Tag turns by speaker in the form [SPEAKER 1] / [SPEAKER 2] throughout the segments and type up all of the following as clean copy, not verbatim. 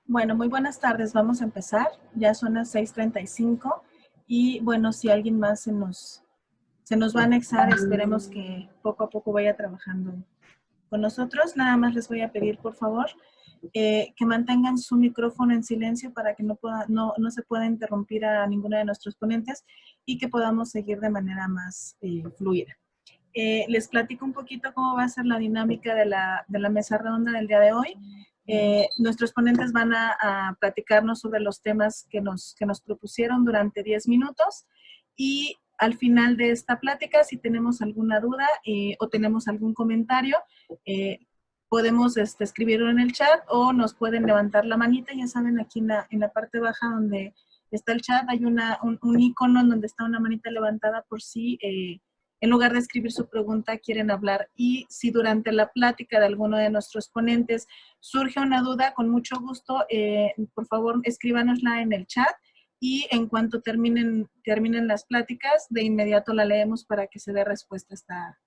[SPEAKER 1] Bueno, muy buenas tardes. Vamos a empezar. Ya son las 6:35 y bueno, si alguien más se nos va a anexar, esperemos que poco a poco vaya trabajando con nosotros. Nada más les voy a pedir, por favor, que mantengan su micrófono en silencio para que no se pueda interrumpir a ninguno de nuestros ponentes y que podamos seguir de manera más fluida. Les platico un poquito cómo va a ser la dinámica de la mesa redonda del día de hoy. Nuestros ponentes van a platicarnos sobre los temas que nos propusieron durante 10 minutos y al final de esta plática, si tenemos alguna duda o tenemos algún comentario, podemos escribirlo en el chat o nos pueden levantar la manita. Ya saben, aquí en la parte baja donde está el chat hay un icono en donde está una manita levantada por si en lugar de escribir su pregunta, quieren hablar. Y si durante la plática de alguno de nuestros ponentes surge una duda, con mucho gusto, por favor, escríbanosla en el chat y en cuanto terminen las pláticas, de inmediato la leemos para que se dé respuesta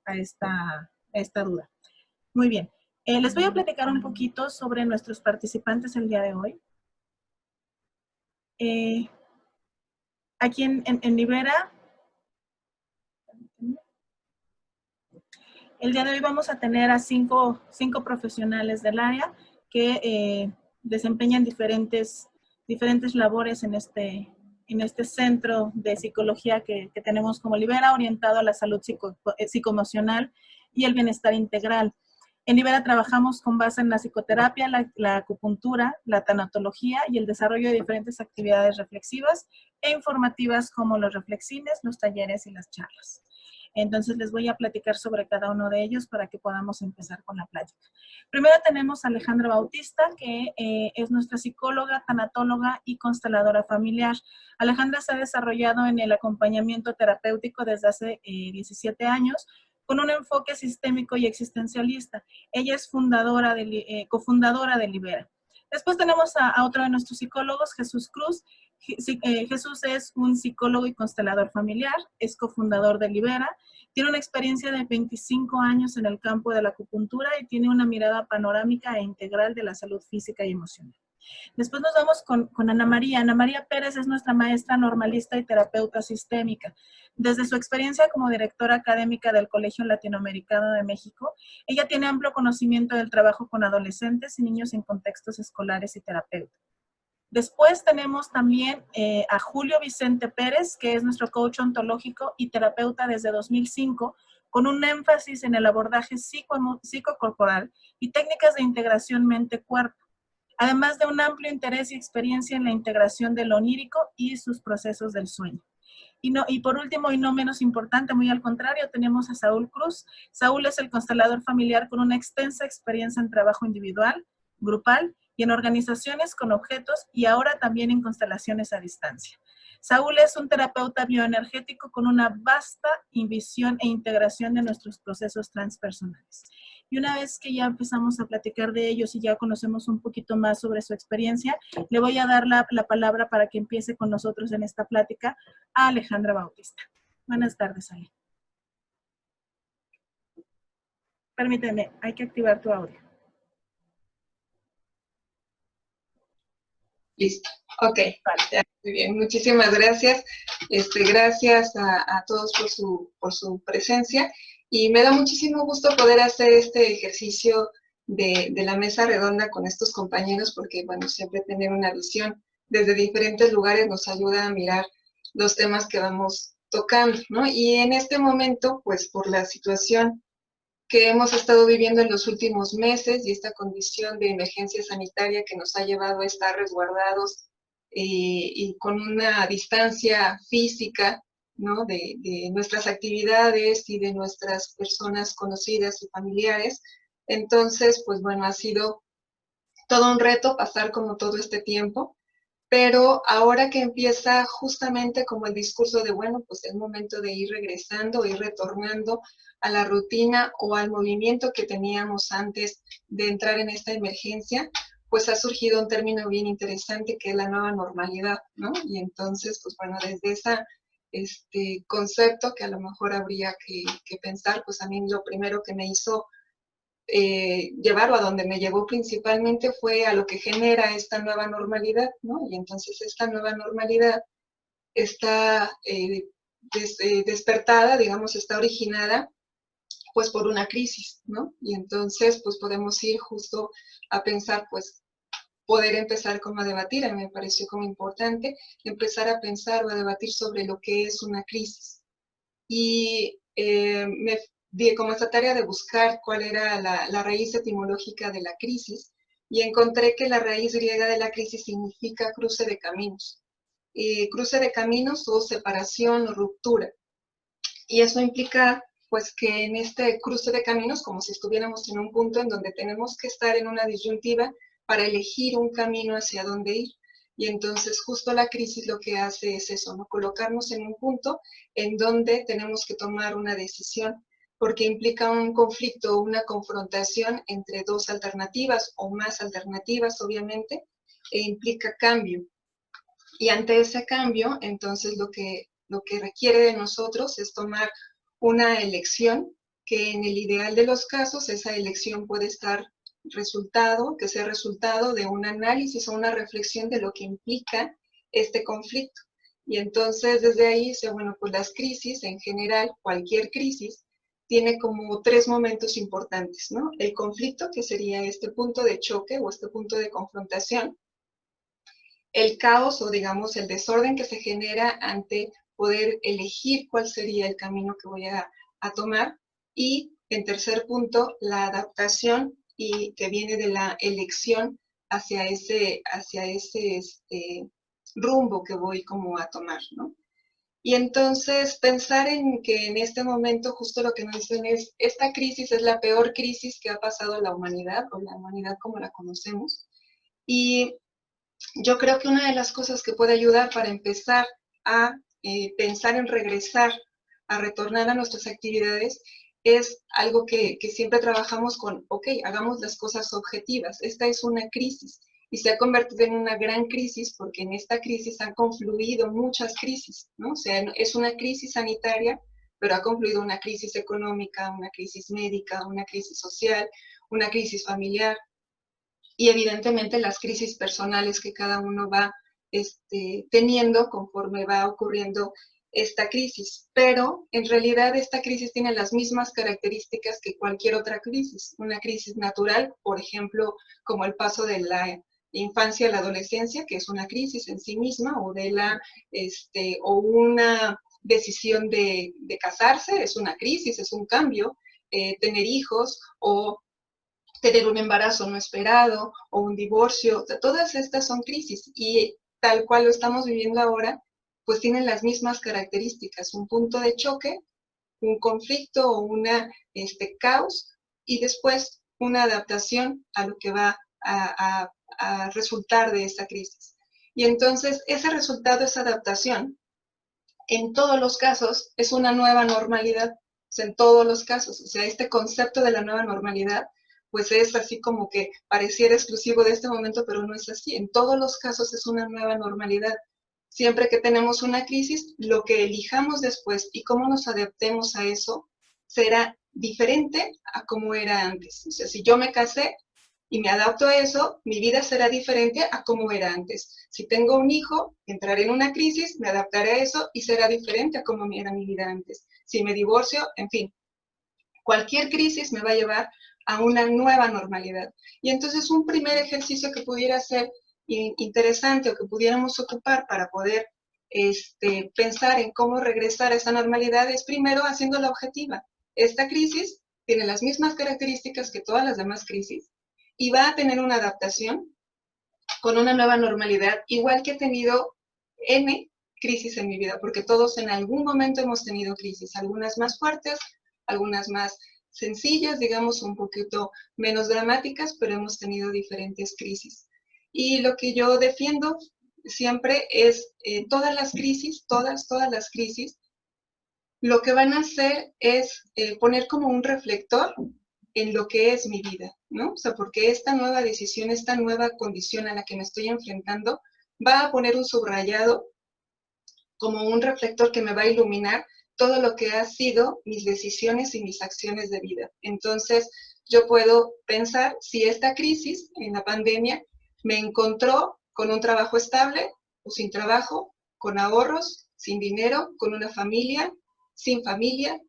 [SPEAKER 1] a esta duda. Muy bien. Les voy a platicar un poquito sobre nuestros participantes el día de hoy. Aquí en Libera, el día de hoy vamos a tener a cinco profesionales del área que desempeñan diferentes labores en este centro de psicología que tenemos como Libera, orientado a la salud psicoemocional y el bienestar integral. En Libera trabajamos con base en la psicoterapia, la acupuntura, la tanatología y el desarrollo de diferentes actividades reflexivas e informativas como los reflexines, los talleres y las charlas. Entonces les voy a platicar sobre cada uno de ellos para que podamos empezar con la plática. Primero tenemos a Alejandra Bautista, que es nuestra psicóloga, tanatóloga y consteladora familiar. Alejandra se ha desarrollado en el acompañamiento terapéutico desde hace 17 años, con un enfoque sistémico y existencialista. Ella es cofundadora de Libera. Después tenemos a otro de nuestros psicólogos, Jesús Cruz. Jesús es un psicólogo y constelador familiar, es cofundador de Libera, tiene una experiencia de 25 años en el campo de la acupuntura y tiene una mirada panorámica e integral de la salud física y emocional. Después nos vamos con Ana María. Ana María Pérez es nuestra maestra normalista y terapeuta sistémica. Desde su experiencia como directora académica del Colegio Latinoamericano de México, ella tiene amplio conocimiento del trabajo con adolescentes y niños en contextos escolares y terapéuticos. Después tenemos también a Julio Vicente Pérez, que es nuestro coach ontológico y terapeuta desde 2005, con un énfasis en el abordaje psicocorporal y técnicas de integración mente-cuerpo, además de un amplio interés y experiencia en la integración de lo onírico y sus procesos del sueño. Y por último, y no menos importante, muy al contrario, tenemos a Saúl Cruz. Saúl es el constelador familiar con una extensa experiencia en trabajo individual, grupal y en organizaciones con objetos y ahora también en constelaciones a distancia. Saúl es un terapeuta bioenergético con una vasta visión e integración de nuestros procesos transpersonales. Y una vez que ya empezamos a platicar de ellos y ya conocemos un poquito más sobre su experiencia, le voy a dar la palabra para que empiece con nosotros en esta plática a Alejandra Bautista. Buenas tardes, Ale. Permíteme, hay que activar tu audio.
[SPEAKER 2] Listo. Ok, vale. Muy bien, muchísimas gracias. Gracias a todos por su presencia y me da muchísimo gusto poder hacer este ejercicio de la mesa redonda con estos compañeros porque, bueno, siempre tener una visión desde diferentes lugares nos ayuda a mirar los temas que vamos tocando, ¿no? Y en este momento, pues por la situación que hemos estado viviendo en los últimos meses y esta condición de emergencia sanitaria que nos ha llevado a estar resguardados y con una distancia física, ¿no? de nuestras actividades y de nuestras personas conocidas y familiares. Entonces, pues bueno, ha sido todo un reto pasar como todo este tiempo, pero ahora que empieza justamente como el discurso de, bueno, pues es momento de ir regresando, ir retornando a la rutina o al movimiento que teníamos antes de entrar en esta emergencia, pues ha surgido un término bien interesante que es la nueva normalidad, ¿no? Y entonces, pues bueno, desde ese concepto que a lo mejor habría que pensar, pues a mí lo primero que me hizo llevar, o a donde me llevó principalmente, fue a lo que genera esta nueva normalidad, ¿no? Y entonces esta nueva normalidad está despertada, digamos, está originada pues por una crisis, ¿no? Y entonces pues podemos ir justo a pensar, pues poder empezar como a debatir, a mí me pareció como importante empezar a pensar o a debatir sobre lo que es una crisis. Y me di como esta tarea de buscar cuál era la raíz etimológica de la crisis, y encontré que la raíz griega de la crisis significa cruce de caminos. Cruce de caminos o separación o ruptura. Y eso implica pues que en este cruce de caminos, como si estuviéramos en un punto en donde tenemos que estar en una disyuntiva para elegir un camino hacia dónde ir. Y entonces justo la crisis lo que hace es eso, ¿no? Colocarnos en un punto en donde tenemos que tomar una decisión, porque implica un conflicto, una confrontación entre dos alternativas o más alternativas, obviamente, e implica cambio. Y ante ese cambio, entonces lo que requiere de nosotros es tomar una elección, que en el ideal de los casos esa elección puede estar que sea resultado de un análisis o una reflexión de lo que implica este conflicto. Y entonces desde ahí, bueno, pues las crisis en general, cualquier crisis, tiene como tres momentos importantes, ¿no? El conflicto, que sería este punto de choque o este punto de confrontación. El caos, o digamos el desorden que se genera ante poder elegir cuál sería el camino que voy a tomar. Y en tercer punto, la adaptación, y que viene de la elección hacia ese rumbo que voy como a tomar, ¿no? Y entonces pensar en que en este momento justo lo que nos dicen es, esta crisis es la peor crisis que ha pasado a la humanidad, o la humanidad como la conocemos. Y yo creo que una de las cosas que puede ayudar para empezar a pensar en regresar, a retornar a nuestras actividades, es algo que siempre trabajamos con, ok, hagamos las cosas objetivas. Esta es una crisis y se ha convertido en una gran crisis porque en esta crisis han confluido muchas crisis, ¿no? O sea, es una crisis sanitaria, pero ha confluido una crisis económica, una crisis médica, una crisis social, una crisis familiar, y evidentemente las crisis personales que cada uno va teniendo conforme va ocurriendo esta crisis. Pero en realidad esta crisis tiene las mismas características que cualquier otra crisis. Una crisis natural, por ejemplo, como el paso de la infancia a la adolescencia, que es una crisis en sí misma, o o una decisión de casarse, es una crisis, es un cambio, tener hijos, o tener un embarazo no esperado o un divorcio, o sea, todas estas son crisis, y tal cual lo estamos viviendo ahora, pues tienen las mismas características, un punto de choque, un conflicto o una caos, y después una adaptación a lo que va a resultar de esta crisis. Y entonces ese resultado, esa adaptación, en todos los casos es una nueva normalidad, o sea, en todos los casos, o sea, este concepto de la nueva normalidad pues es así como que pareciera exclusivo de este momento, pero no es así. En todos los casos es una nueva normalidad. Siempre que tenemos una crisis, lo que elijamos después y cómo nos adaptemos a eso será diferente a cómo era antes. O sea, si yo me casé y me adapto a eso, mi vida será diferente a cómo era antes. Si tengo un hijo, entraré en una crisis, me adaptaré a eso y será diferente a cómo era mi vida antes. Si me divorcio, en fin, cualquier crisis me va a llevar a una nueva normalidad. Y entonces un primer ejercicio que pudiera ser interesante, o que pudiéramos ocupar para poder pensar en cómo regresar a esa normalidad, es primero haciéndola objetiva. Esta crisis tiene las mismas características que todas las demás crisis y va a tener una adaptación con una nueva normalidad, igual que he tenido N crisis en mi vida, porque todos en algún momento hemos tenido crisis, algunas más fuertes, algunas más sencillas, digamos un poquito menos dramáticas, pero hemos tenido diferentes crisis. Y lo que yo defiendo siempre es todas las crisis, todas las crisis, lo que van a hacer es poner como un reflector en lo que es mi vida, ¿no? O sea, porque esta nueva decisión, esta nueva condición a la que me estoy enfrentando, va a poner un subrayado como un reflector que me va a iluminar todo lo que ha sido mis decisiones y mis acciones de vida. Entonces, yo puedo pensar si esta crisis en la pandemia me encontró con un trabajo estable o sin trabajo, con ahorros, sin dinero, con una familia, sin familia,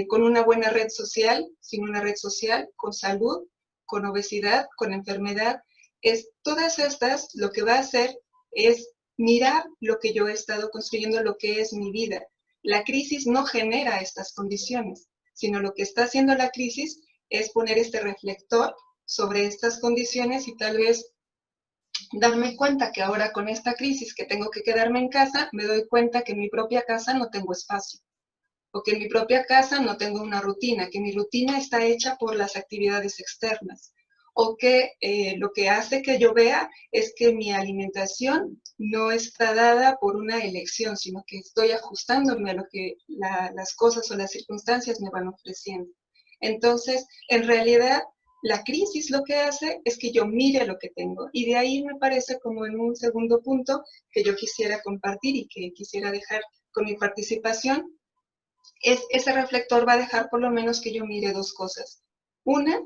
[SPEAKER 2] con una buena red social, sin una red social, con salud, con obesidad, con enfermedad. Todas estas lo que va a hacer es mirar lo que yo he estado construyendo, lo que es mi vida. La crisis no genera estas condiciones, sino lo que está haciendo la crisis es poner este reflector sobre estas condiciones y tal vez darme cuenta que ahora con esta crisis que tengo que quedarme en casa, me doy cuenta que en mi propia casa no tengo espacio, o que en mi propia casa no tengo una rutina, que mi rutina está hecha por las actividades externas, o que lo que hace que yo vea es que mi alimentación no está dada por una elección, sino que estoy ajustándome a lo que las cosas o las circunstancias me van ofreciendo. Entonces, en realidad, la crisis lo que hace es que yo mire lo que tengo, y de ahí me parece como en un segundo punto que yo quisiera compartir y que quisiera dejar con mi participación, ese reflector va a dejar por lo menos que yo mire dos cosas. Una,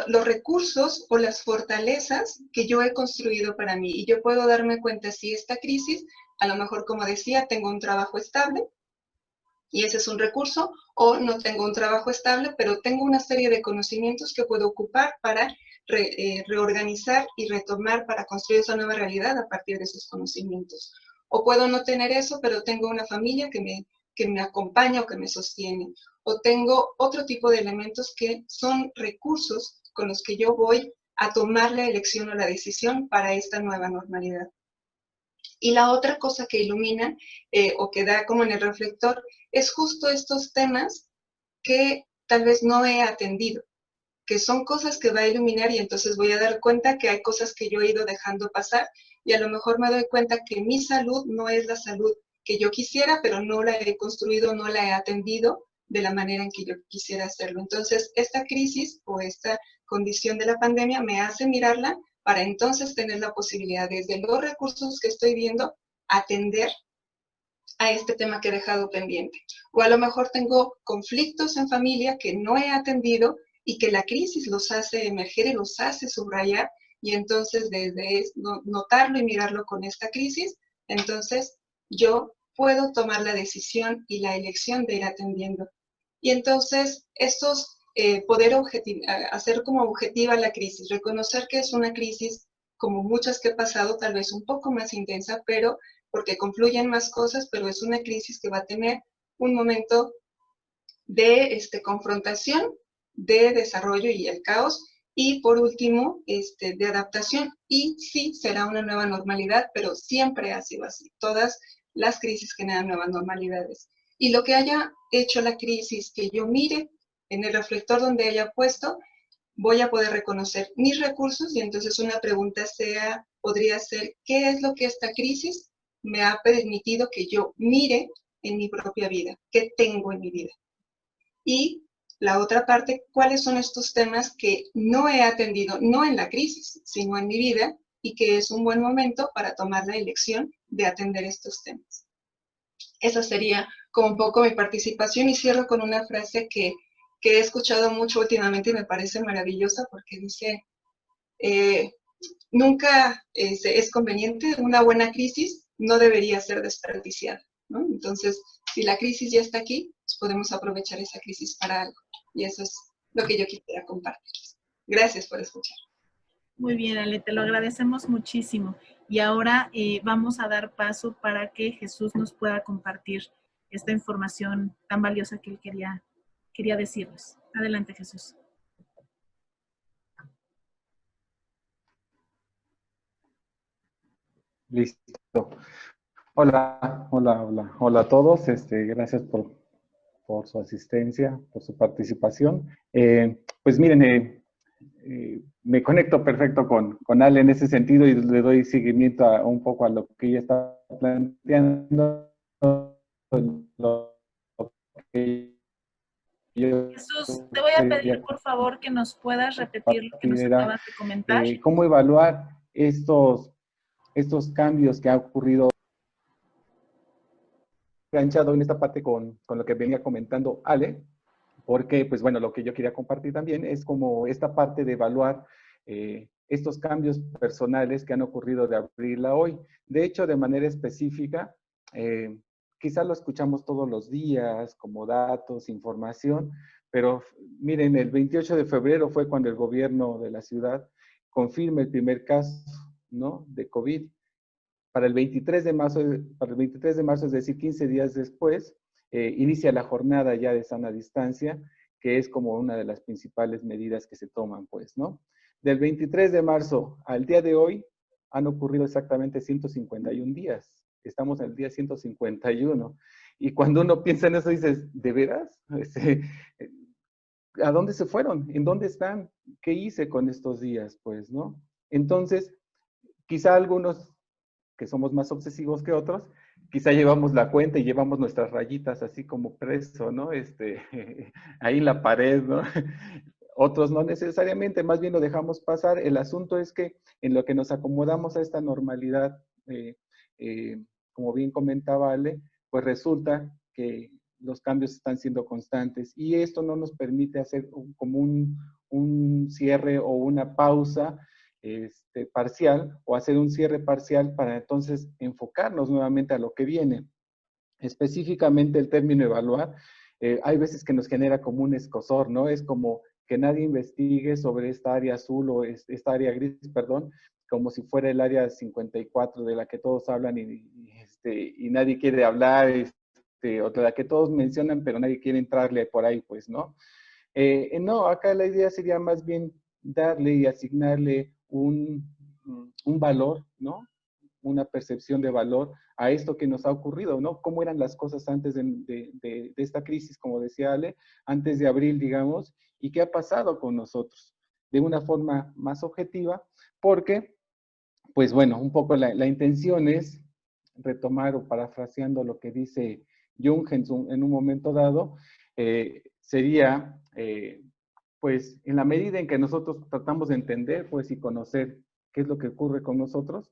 [SPEAKER 2] los recursos o las fortalezas que yo he construido para mí, y yo puedo darme cuenta si esta crisis, a lo mejor como decía, tengo un trabajo estable, y ese es un recurso, o no tengo un trabajo estable, pero tengo una serie de conocimientos que puedo ocupar para reorganizar y retomar para construir esa nueva realidad a partir de esos conocimientos. O puedo no tener eso, pero tengo una familia que me acompaña o que me sostiene. O tengo otro tipo de elementos que son recursos con los que yo voy a tomar la elección o la decisión para esta nueva normalidad. Y la otra cosa que ilumina o que da como en el reflector es justo estos temas que tal vez no he atendido, que son cosas que va a iluminar, y entonces voy a dar cuenta que hay cosas que yo he ido dejando pasar, y a lo mejor me doy cuenta que mi salud no es la salud que yo quisiera, pero no la he construido, no la he atendido de la manera en que yo quisiera hacerlo. Entonces, esta crisis o esta condición de la pandemia me hace mirarla para entonces tener la posibilidad, desde los recursos que estoy viendo, atender a este tema que he dejado pendiente. O a lo mejor tengo conflictos en familia que no he atendido y que la crisis los hace emerger y los hace subrayar, y entonces desde notarlo y mirarlo con esta crisis, entonces yo puedo tomar la decisión y la elección de ir atendiendo. Y entonces estos, poder hacer como objetiva la crisis, reconocer que es una crisis como muchas que he pasado, tal vez un poco más intensa, pero porque confluyen más cosas, pero es una crisis que va a tener un momento de confrontación, de desarrollo y el caos, y por último, de adaptación, y sí, será una nueva normalidad, pero siempre ha sido así. Todas las crisis generan nuevas normalidades. Y lo que haya hecho la crisis, que yo mire en el reflector donde haya puesto, voy a poder reconocer mis recursos, y entonces una pregunta podría ser, ¿qué es lo que esta crisis me ha permitido que yo mire en mi propia vida? ¿Qué tengo en mi vida? Y la otra parte, ¿cuáles son estos temas que no he atendido, no en la crisis, sino en mi vida, y que es un buen momento para tomar la elección de atender estos temas? Esa sería como un poco mi participación, y cierro con una frase que he escuchado mucho últimamente y me parece maravillosa, porque dice, nunca es conveniente, una buena crisis no debería ser desperdiciada, ¿no? Entonces, si la crisis ya está aquí, pues podemos aprovechar esa crisis para algo. Y eso es lo que yo quisiera compartir. Gracias por escuchar.
[SPEAKER 1] Muy bien, Ale, te lo agradecemos muchísimo. Y ahora vamos a dar paso para que Jesús nos pueda compartir esta información tan valiosa que él quería decirnos. Adelante, Jesús.
[SPEAKER 3] Listo. Hola a todos. Gracias por su asistencia, por su participación. Pues miren, me conecto perfecto con Ale en ese sentido, y le doy seguimiento un poco a lo que ella está planteando.
[SPEAKER 1] Jesús, te voy a pedir por favor que nos puedas repetir lo que nos acabas de comentar.
[SPEAKER 3] ¿Cómo evaluar estos cambios que ha ocurrido? enganchado en esta parte con lo que venía comentando Ale, porque, pues bueno, lo que yo quería compartir también es como esta parte de evaluar estos cambios personales que han ocurrido de abril a hoy. De hecho, de manera específica, quizás lo escuchamos todos los días como datos, información, pero miren, el 28 de febrero fue cuando el gobierno de la ciudad confirma el primer caso, ¿no?, de COVID. Para el 23 de marzo, es decir, 15 días después, inicia la jornada ya de sana distancia, que es como una de las principales medidas que se toman, pues, ¿no? Del 23 de marzo al día de hoy han ocurrido exactamente 151 días. Estamos en el día 151. Y cuando uno piensa en eso, dices, ¿de veras? ¿A dónde se fueron? ¿En dónde están? ¿Qué hice con estos días? Pues, ¿no? Entonces, quizá algunos que somos más obsesivos que otros, quizá llevamos la cuenta y llevamos nuestras rayitas así como preso, ¿no? Ahí en la pared, ¿no? Otros no necesariamente, más bien lo dejamos pasar. El asunto es que en lo que nos acomodamos a esta normalidad, como bien comentaba Ale, pues resulta que los cambios están siendo constantes y esto no nos permite hacer como un cierre o una pausa parcial o hacer un cierre parcial para entonces enfocarnos nuevamente a lo que viene. Específicamente el término evaluar, hay veces que nos genera como un escozor, ¿no? Es como que nadie investigue sobre esta área azul o esta área gris, perdón, como si fuera el área 54 de la que todos hablan y nadie quiere hablar, o de la que todos mencionan, pero nadie quiere entrarle por ahí, pues, ¿no? No, acá la idea sería más bien darle y asignarle un valor, ¿no? Una percepción de valor a esto que nos ha ocurrido, ¿no? ¿Cómo eran las cosas antes de esta crisis, como decía Ale, antes de abril, digamos, y qué ha pasado con nosotros? De una forma más objetiva, porque, pues bueno, un poco la intención es retomar o parafraseando lo que dice Jung en un momento dado, sería, pues, en la medida en que nosotros tratamos de entender, pues, y conocer qué es lo que ocurre con nosotros,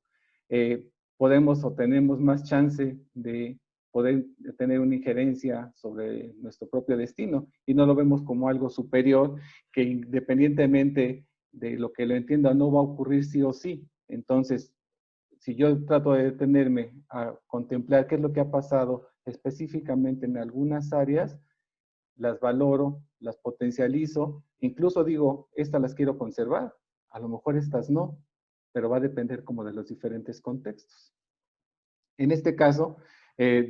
[SPEAKER 3] podemos o tenemos más chance de poder tener una injerencia sobre nuestro propio destino y no lo vemos como algo superior que independientemente de lo que lo entienda no va a ocurrir sí o sí. Entonces, si yo trato de detenerme a contemplar qué es lo que ha pasado específicamente en algunas áreas, las valoro, las potencializo, incluso digo, estas las quiero conservar, a lo mejor estas no, pero va a depender como de los diferentes contextos. En este caso,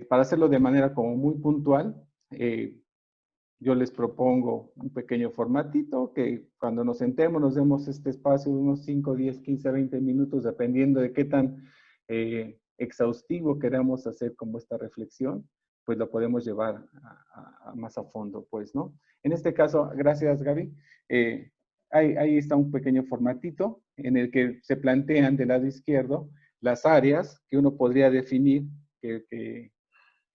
[SPEAKER 3] para hacerlo de manera como muy puntual, yo les propongo un pequeño formatito que cuando nos sentemos nos demos este espacio de unos 5, 10, 15, 20 minutos, dependiendo de qué tan exhaustivo queramos hacer como esta reflexión, pues lo podemos llevar más a fondo, pues, ¿no? En este caso, gracias Gaby, ahí está un pequeño formatito en el que se plantean del lado izquierdo las áreas que uno podría definir que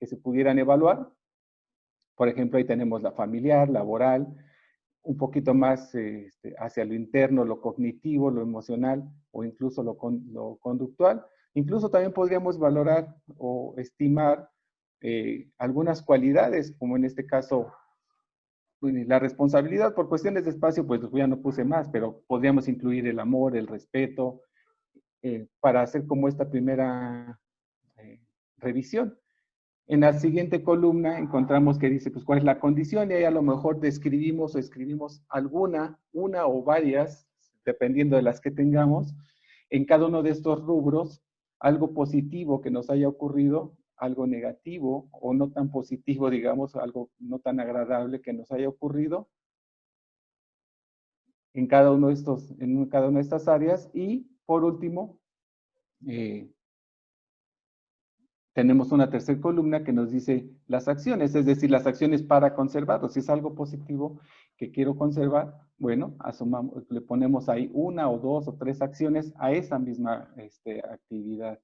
[SPEAKER 3] se pudieran evaluar. Por ejemplo, ahí tenemos la familiar, laboral, un poquito más hacia lo interno, lo cognitivo, lo emocional o incluso lo conductual. Incluso también podríamos valorar o estimar algunas cualidades, como en este caso la responsabilidad. Por cuestiones de espacio, pues ya no puse más, pero podríamos incluir el amor, el respeto, para hacer como esta primera revisión. En la siguiente columna encontramos que dice, pues, cuál es la condición, y ahí a lo mejor describimos o escribimos una o varias, dependiendo de las que tengamos, en cada uno de estos rubros, algo positivo que nos haya ocurrido, algo negativo o no tan positivo, digamos, algo no tan agradable que nos haya ocurrido en cada uno de estas áreas, y por último, tenemos una tercera columna que nos dice las acciones, es decir, las acciones para conservarlo. Si es algo positivo que quiero conservar, bueno, le ponemos ahí una o dos o tres acciones a esa misma actividad.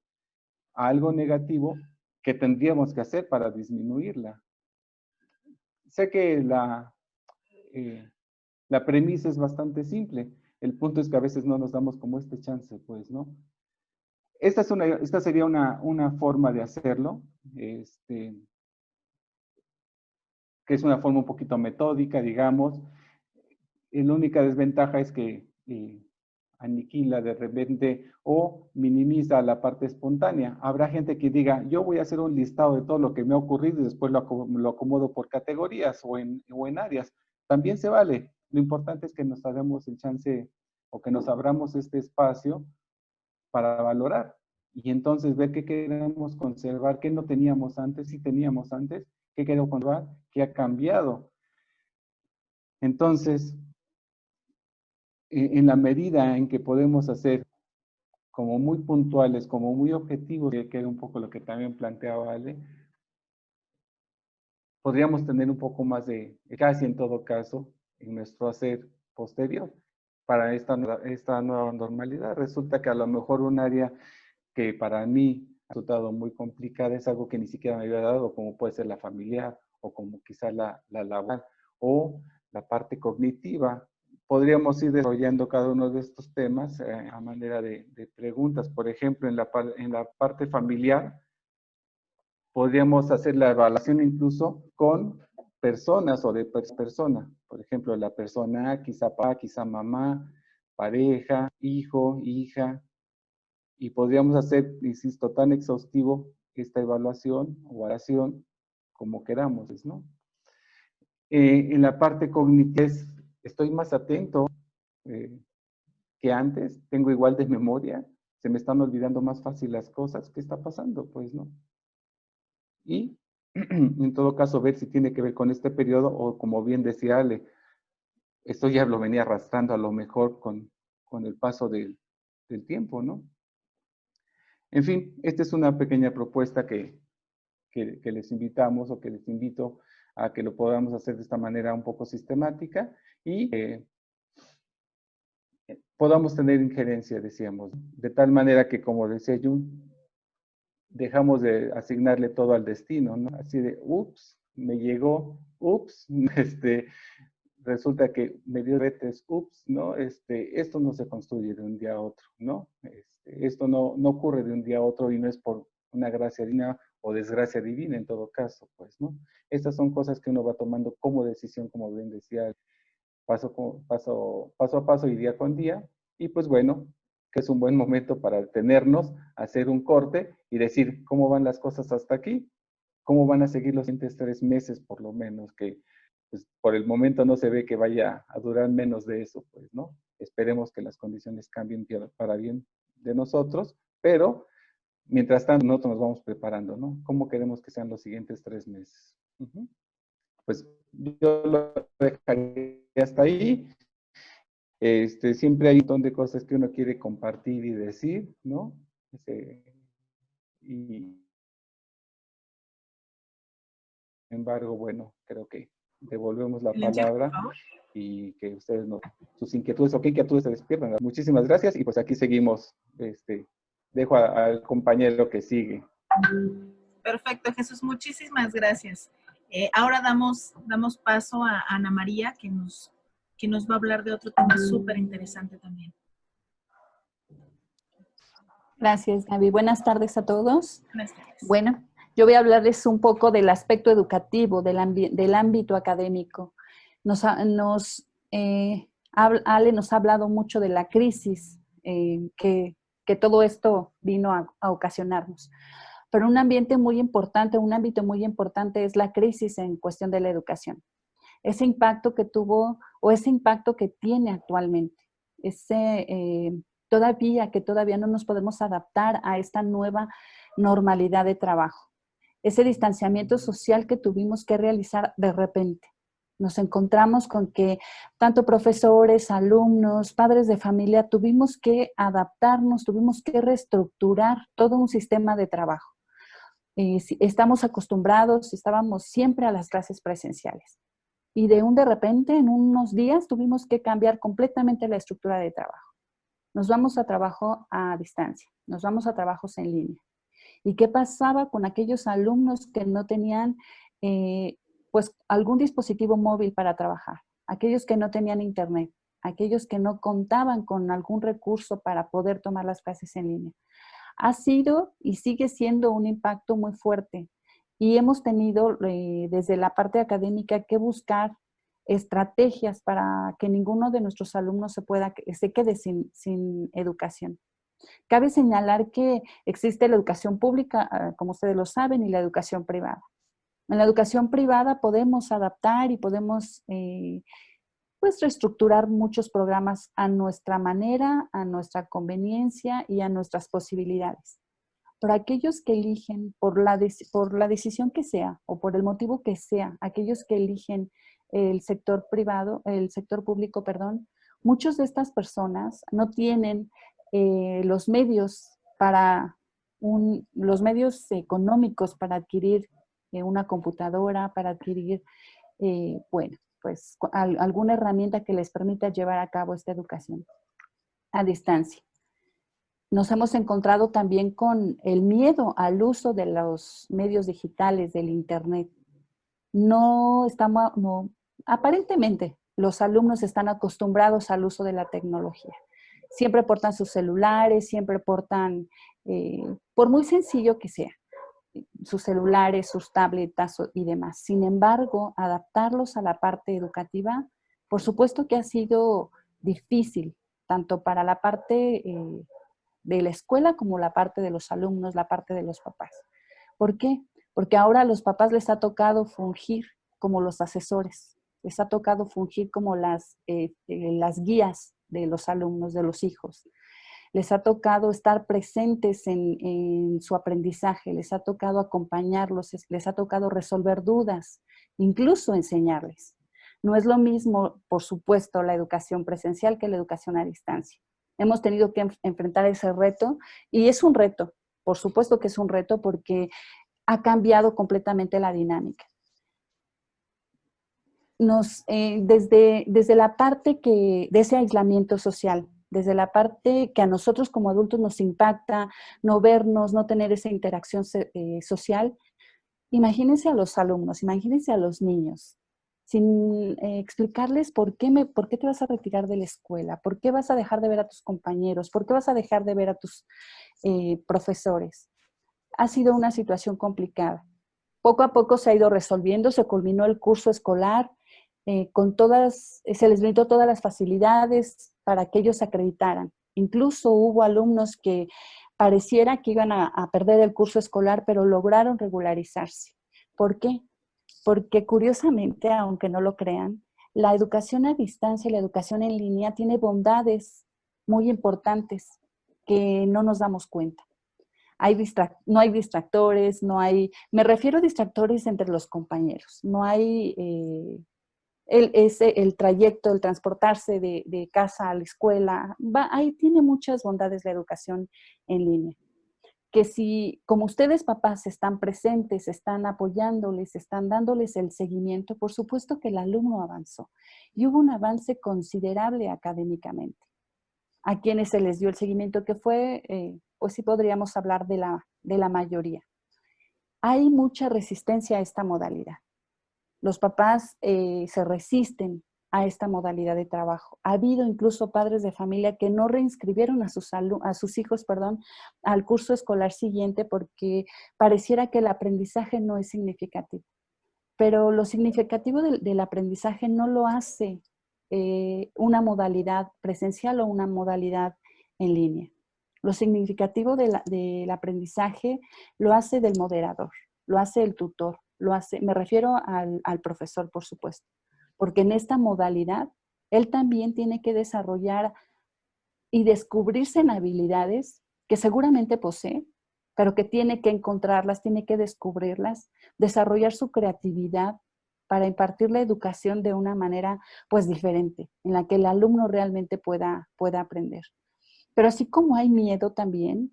[SPEAKER 3] Algo negativo que tendríamos que hacer para disminuirla. Sé que la premisa es bastante simple. El punto es que a veces no nos damos como este chance, pues, ¿no? Esta sería una forma de hacerlo. que es una forma un poquito metódica, digamos. La única desventaja es que aniquila de repente o minimiza la parte espontánea. Habrá gente que diga, yo voy a hacer un listado de todo lo que me ha ocurrido y después lo acomodo por categorías o en áreas. También se vale. Lo importante es que nos demos el chance o que nos abramos este espacio para valorar y entonces ver qué queremos conservar, qué no teníamos antes, si teníamos antes, qué queremos conservar, qué ha cambiado. Entonces, en la medida en que podemos hacer como muy puntuales, como muy objetivos, que era un poco lo que también planteaba Ale, podríamos tener un poco más de, casi en todo caso, en nuestro hacer posterior para esta nueva normalidad. Resulta que a lo mejor un área que para mí ha resultado muy complicada es algo que ni siquiera me había dado, como puede ser la familiar o como quizá la laboral o la parte cognitiva. Podríamos ir desarrollando cada uno de estos temas a manera de preguntas. Por ejemplo, en la parte familiar, podríamos hacer la evaluación incluso con personas o de persona. Por ejemplo, la persona A, quizá papá, quizá mamá, pareja, hijo, hija. Y podríamos hacer, insisto, tan exhaustivo esta evaluación o evaluación como queramos, ¿no? En la parte cognitiva estoy más atento que antes, tengo igual de memoria, se me están olvidando más fácil las cosas. ¿Qué está pasando? Pues no. Y en todo caso ver si tiene que ver con este periodo o como bien decía Ale, esto ya lo venía arrastrando a lo mejor con el paso del tiempo, ¿no? En fin, esta es una pequeña propuesta que les invitamos o que les invito a que lo podamos hacer de esta manera un poco sistemática y podamos tener injerencia, decíamos, de tal manera que, como decía Jung, dejamos de asignarle todo al destino, ¿no? Así de, ups, me llegó, ups, resulta que me dio retes, ups, ¿no? Esto no se construye de un día a otro, ¿no? Esto no ocurre de un día a otro y no es por una gracia divina o desgracia divina en todo caso, pues, ¿no? Estas son cosas que uno va tomando como decisión, como bien decía, paso a paso y día con día, y pues bueno, que es un buen momento para detenernos, hacer un corte y decir cómo van las cosas hasta aquí, cómo van a seguir los siguientes 3 meses por lo menos, que pues, por el momento no se ve que vaya a durar menos de eso, pues, ¿no? Esperemos que las condiciones cambien para bien de nosotros, pero mientras tanto nosotros nos vamos preparando, ¿no? ¿Cómo queremos que sean los siguientes 3 meses? Pues yo lo dejaría hasta ahí. Siempre hay un montón de cosas que uno quiere compartir y decir, ¿no? Y sin embargo, bueno, creo que devolvemos la palabra y que ustedes sus inquietudes o qué inquietudes se despiertan. Muchísimas gracias y pues aquí seguimos. Dejo al compañero que sigue.
[SPEAKER 1] Perfecto, Jesús, muchísimas gracias. Ahora damos paso a Ana María, que nos va a hablar de otro tema súper interesante también.
[SPEAKER 4] Gracias, Gaby. Buenas tardes a todos.
[SPEAKER 1] Buenas tardes.
[SPEAKER 4] Bueno, yo voy a hablarles un poco del aspecto educativo, del ámbito académico. Ale nos ha hablado mucho de la crisis que todo esto vino a ocasionarnos. Pero un ámbito muy importante es la crisis en cuestión de la educación. Ese impacto que tuvo o ese impacto que tiene actualmente. Todavía no nos podemos adaptar a esta nueva normalidad de trabajo. Ese distanciamiento social que tuvimos que realizar de repente. Nos encontramos con que tanto profesores, alumnos, padres de familia, tuvimos que adaptarnos, tuvimos que reestructurar todo un sistema de trabajo. Estábamos siempre a las clases presenciales. Y de repente, en unos días, tuvimos que cambiar completamente la estructura de trabajo. Nos vamos a trabajo a distancia, nos vamos a trabajos en línea. ¿Y qué pasaba con aquellos alumnos que no tenían pues algún dispositivo móvil para trabajar? Aquellos que no tenían internet, aquellos que no contaban con algún recurso para poder tomar las clases en línea. Ha sido y sigue siendo un impacto muy fuerte y hemos tenido desde la parte académica que buscar estrategias para que ninguno de nuestros alumnos se quede sin educación. Cabe señalar que existe la educación pública, como ustedes lo saben, y la educación privada. En la educación privada podemos adaptar y podemos pues reestructurar muchos programas a nuestra manera, a nuestra conveniencia y a nuestras posibilidades. Pero aquellos que eligen por la decisión que sea o por el motivo que sea, aquellos que eligen el sector privado, el sector público, perdón, muchas de estas personas no tienen los medios los medios económicos para adquirir una computadora, para adquirir, bueno, pues alguna herramienta que les permita llevar a cabo esta educación a distancia. Nos hemos encontrado también con el miedo al uso de los medios digitales, del Internet. Aparentemente, los alumnos están acostumbrados al uso de la tecnología. Siempre portan sus celulares, siempre portan, por muy sencillo que sea, sus celulares, sus tabletas y demás. Sin embargo, adaptarlos a la parte educativa, por supuesto que ha sido difícil, tanto para la parte de la escuela como la parte de los alumnos, la parte de los papás. ¿Por qué? Porque ahora a los papás les ha tocado fungir como los asesores, les ha tocado fungir como las guías de los alumnos, de los hijos. Les ha tocado estar presentes en su aprendizaje, les ha tocado acompañarlos, les ha tocado resolver dudas, incluso enseñarles. No es lo mismo, por supuesto, la educación presencial que la educación a distancia. Hemos tenido que enfrentar ese reto y es un reto, por supuesto que es un reto porque ha cambiado completamente la dinámica. Desde la parte de ese aislamiento social, desde la parte que a nosotros como adultos nos impacta, no vernos, no tener esa interacción social, imagínense a los alumnos, imagínense a los niños, sin explicarles por qué te vas a retirar de la escuela, por qué vas a dejar de ver a tus compañeros, por qué vas a dejar de ver a tus profesores. Ha sido una situación complicada. Poco a poco se ha ido resolviendo, se culminó el curso escolar, se les brindó todas las facilidades para que ellos se acreditaran. Incluso hubo alumnos que pareciera que iban a perder el curso escolar, pero lograron regularizarse. ¿Por qué? Porque curiosamente, aunque no lo crean, la educación a distancia y la educación en línea tiene bondades muy importantes que no nos damos cuenta. No hay distractores, me refiero a distractores entre los compañeros, no hay el trayecto, el transportarse de casa a la escuela, ahí tiene muchas bondades la educación en línea. Que si, como ustedes papás están presentes, están apoyándoles, están dándoles el seguimiento, por supuesto que el alumno avanzó y hubo un avance considerable académicamente. A quienes se les dio el seguimiento que fue, pues sí podríamos hablar de la mayoría. Hay mucha resistencia a esta modalidad. Los papás se resisten a esta modalidad de trabajo. Ha habido incluso padres de familia que no reinscribieron a sus hijos, al curso escolar siguiente porque pareciera que el aprendizaje no es significativo. Pero lo significativo del aprendizaje no lo hace una modalidad presencial o una modalidad en línea. Lo significativo del aprendizaje lo hace del moderador, lo hace el tutor, me refiero al profesor, por supuesto, porque en esta modalidad él también tiene que desarrollar y descubrirse en habilidades que seguramente posee, pero que tiene que encontrarlas, tiene que descubrirlas, desarrollar su creatividad para impartir la educación de una manera pues diferente, en la que el alumno realmente pueda aprender. Pero así como hay miedo también,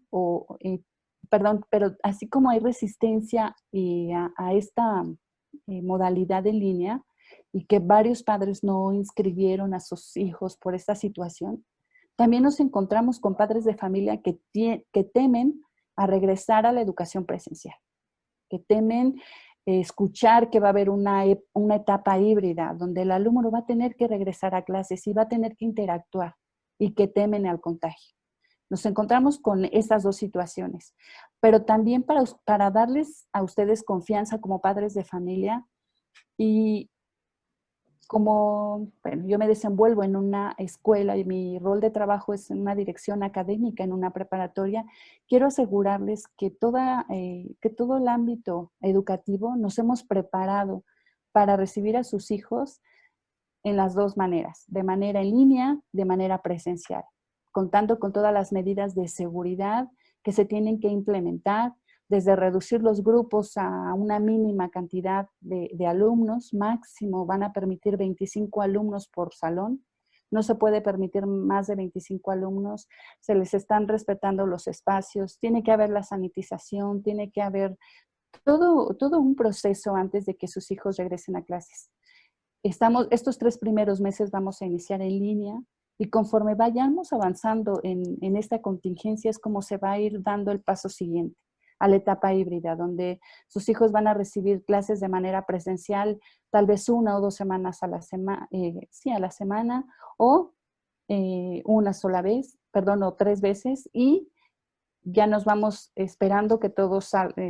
[SPEAKER 4] pero así como hay resistencia a esta modalidad en línea y que varios padres no inscribieron a sus hijos por esta situación, también nos encontramos con padres de familia que temen a regresar a la educación presencial, que temen escuchar que va a haber una etapa híbrida donde el alumno va a tener que regresar a clases y va a tener que interactuar y que temen al contagio. Nos encontramos con estas dos situaciones, pero también para darles a ustedes confianza como padres de familia y como, bueno, yo me desenvuelvo en una escuela y mi rol de trabajo es en una dirección académica, en una preparatoria, quiero asegurarles que todo el ámbito educativo nos hemos preparado para recibir a sus hijos en las dos maneras, de manera en línea, de manera presencial, contando con todas las medidas de seguridad que se tienen que implementar, desde reducir los grupos a una mínima cantidad de alumnos, máximo van a permitir 25 alumnos por salón, no se puede permitir más de 25 alumnos, se les están respetando los espacios, tiene que haber la sanitización, tiene que haber todo un proceso antes de que sus hijos regresen a clases. Estos 3 primeros meses vamos a iniciar en línea y conforme vayamos avanzando en esta contingencia es como se va a ir dando el paso siguiente a la etapa híbrida, donde sus hijos van a recibir clases de manera presencial, tal vez 1 o 2 semanas a la semana, o una sola vez, o 3 veces, y ya nos vamos esperando que todo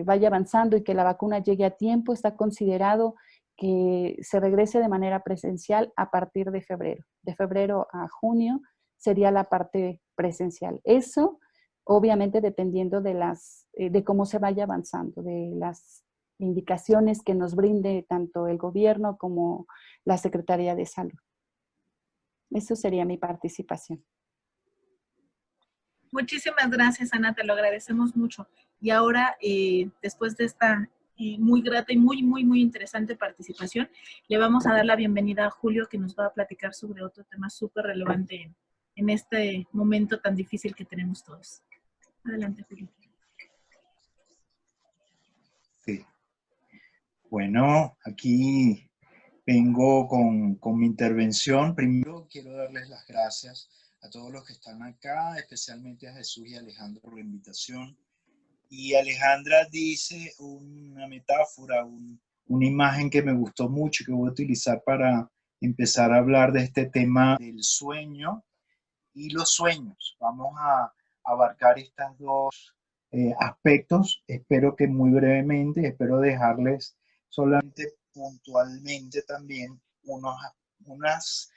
[SPEAKER 4] vaya avanzando y que la vacuna llegue a tiempo. Está considerado que se regrese de manera presencial a partir de febrero. De febrero a junio sería la parte presencial. Eso, obviamente, dependiendo de cómo se vaya avanzando, de las indicaciones que nos brinde tanto el gobierno como la Secretaría de Salud. Eso sería mi participación.
[SPEAKER 1] Muchísimas gracias, Ana, te lo agradecemos mucho. Y ahora, después de esta muy grata y muy interesante participación, le vamos a dar la bienvenida a Julio, que nos va a platicar sobre otro tema súper relevante en este momento tan difícil que tenemos todos. Adelante, Julio.
[SPEAKER 5] Sí. Bueno, aquí vengo con mi intervención. Primero quiero darles las gracias a todos los que están acá, especialmente a Jesús y a Alejandra por la invitación. Y Alejandra dice una metáfora, una imagen que me gustó mucho y que voy a utilizar para empezar a hablar de este tema del sueño y los sueños. Vamos a abarcar estos dos aspectos. Espero que muy brevemente, espero dejarles solamente puntualmente también unas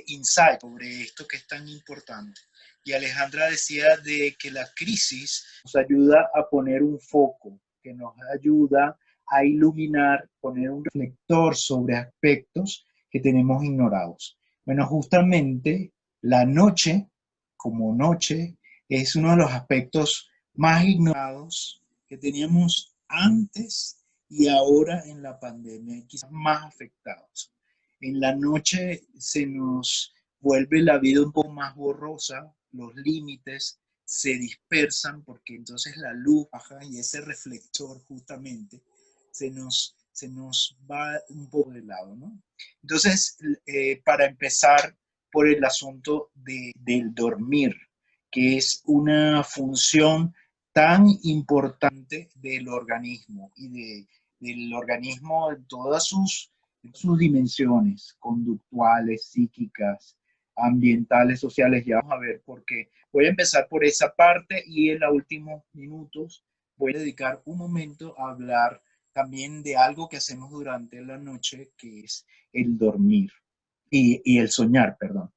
[SPEAKER 5] insights sobre esto que es tan importante. Y Alejandra decía de que la crisis nos ayuda a poner un foco, que nos ayuda a iluminar, poner un reflector sobre aspectos que tenemos ignorados. Bueno, justamente la noche, como noche, es uno de los aspectos más ignorados que teníamos antes y ahora en la pandemia, quizás más afectados. En la noche se nos vuelve la vida un poco más borrosa, los límites se dispersan porque entonces la luz baja y ese reflector justamente se nos va un poco de lado, ¿no? Entonces, para empezar por el asunto del dormir, que es una función tan importante del organismo y del organismo en todas sus dimensiones, conductuales, psíquicas, ambientales, sociales. Ya vamos a ver por qué. Voy a empezar por esa parte y en los últimos minutos voy a dedicar un momento a hablar también de algo que hacemos durante la noche, que es el dormir y el soñar, perdón,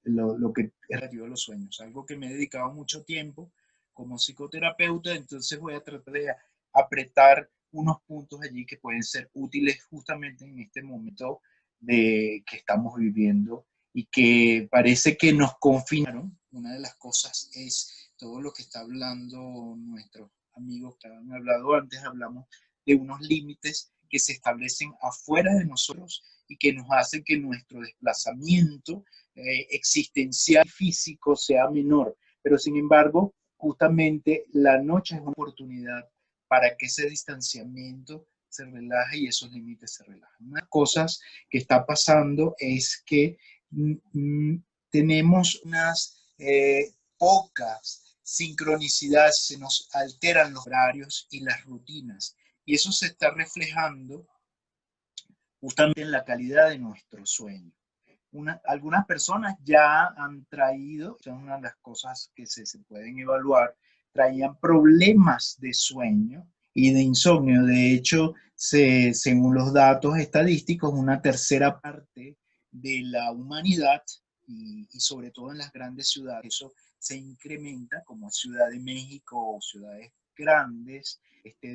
[SPEAKER 5] lo que es relativo a los sueños, algo que me he dedicado mucho tiempo como psicoterapeuta, entonces voy a tratar de apretar unos puntos allí que pueden ser útiles justamente en este momento que estamos viviendo y que parece que nos confinaron. Una de las cosas es todo lo que está hablando nuestros amigos que han hablado antes, hablamos de unos límites que se establecen afuera de nosotros y que nos hacen que nuestro desplazamiento existencial y físico sea menor. Pero sin embargo, justamente la noche es una oportunidad para que ese distanciamiento se relaje y esos límites se relajen. Una de las cosas que está pasando es que tenemos unas pocas sincronicidades, se nos alteran los horarios y las rutinas. Y eso se está reflejando justamente en la calidad de nuestro sueño. Algunas personas ya han traído, es una de las cosas que se pueden evaluar, traían problemas de sueño y de insomnio. De hecho, según los datos estadísticos, una tercera parte de la humanidad, y sobre todo en las grandes ciudades, eso se incrementa, como Ciudad de México o ciudades grandes,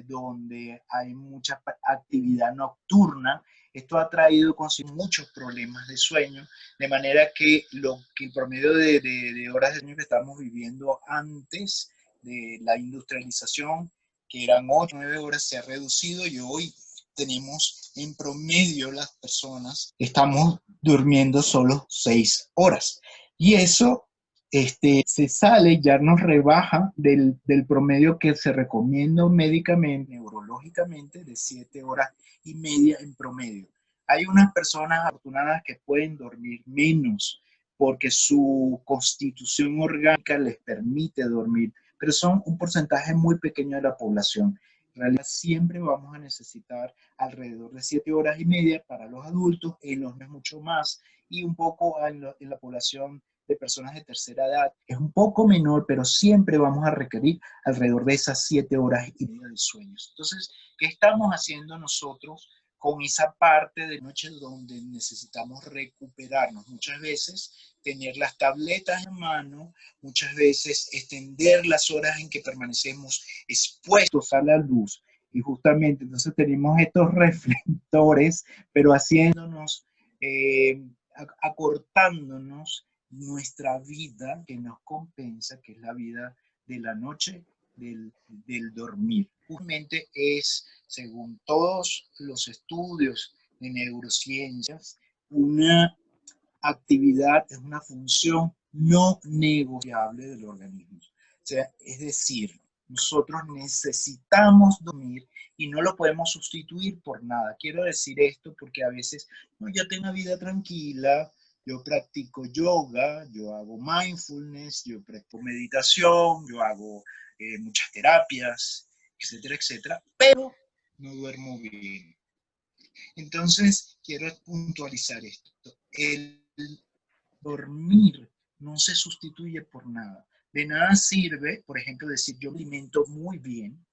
[SPEAKER 5] donde hay mucha actividad nocturna. Esto ha traído consigo muchos problemas de sueño, de manera que el promedio de horas de sueño que estamos viviendo antes de la industrialización, que eran 8 o 9 horas, se ha reducido, y hoy tenemos en promedio las personas, estamos durmiendo solo 6 horas. Y eso se sale, ya nos rebaja del promedio que se recomienda médicamente, neurológicamente, de 7 horas y media en promedio. Hay unas personas afortunadas que pueden dormir menos porque su constitución orgánica les permite dormir, pero son un porcentaje muy pequeño de la población. En realidad siempre vamos a necesitar alrededor de 7 horas y media para los adultos, en los niños mucho más, y un poco en la población de personas de tercera edad es un poco menor, pero siempre vamos a requerir alrededor de esas 7 horas y media de sueños. Entonces, ¿qué estamos haciendo nosotros con esa parte de noche donde necesitamos recuperarnos? Muchas veces tener las tabletas en mano, muchas veces extender las horas en que permanecemos expuestos a la luz, y justamente entonces tenemos estos reflectores, pero haciéndonos, acortándonos nuestra vida que nos compensa, que es la vida de la noche, del dormir. Justamente es, según todos los estudios de neurociencias, una actividad, es una función no negociable del organismo. O sea, es decir, nosotros necesitamos dormir y no lo podemos sustituir por nada. Quiero decir esto porque a veces, no, yo tengo una vida tranquila, yo practico yoga, yo hago mindfulness, yo practico meditación, yo hago muchas terapias, etcétera, etcétera, pero no duermo bien. Entonces, quiero puntualizar esto. El dormir no se sustituye por nada. De nada sirve, por ejemplo, decir yo me alimento muy bien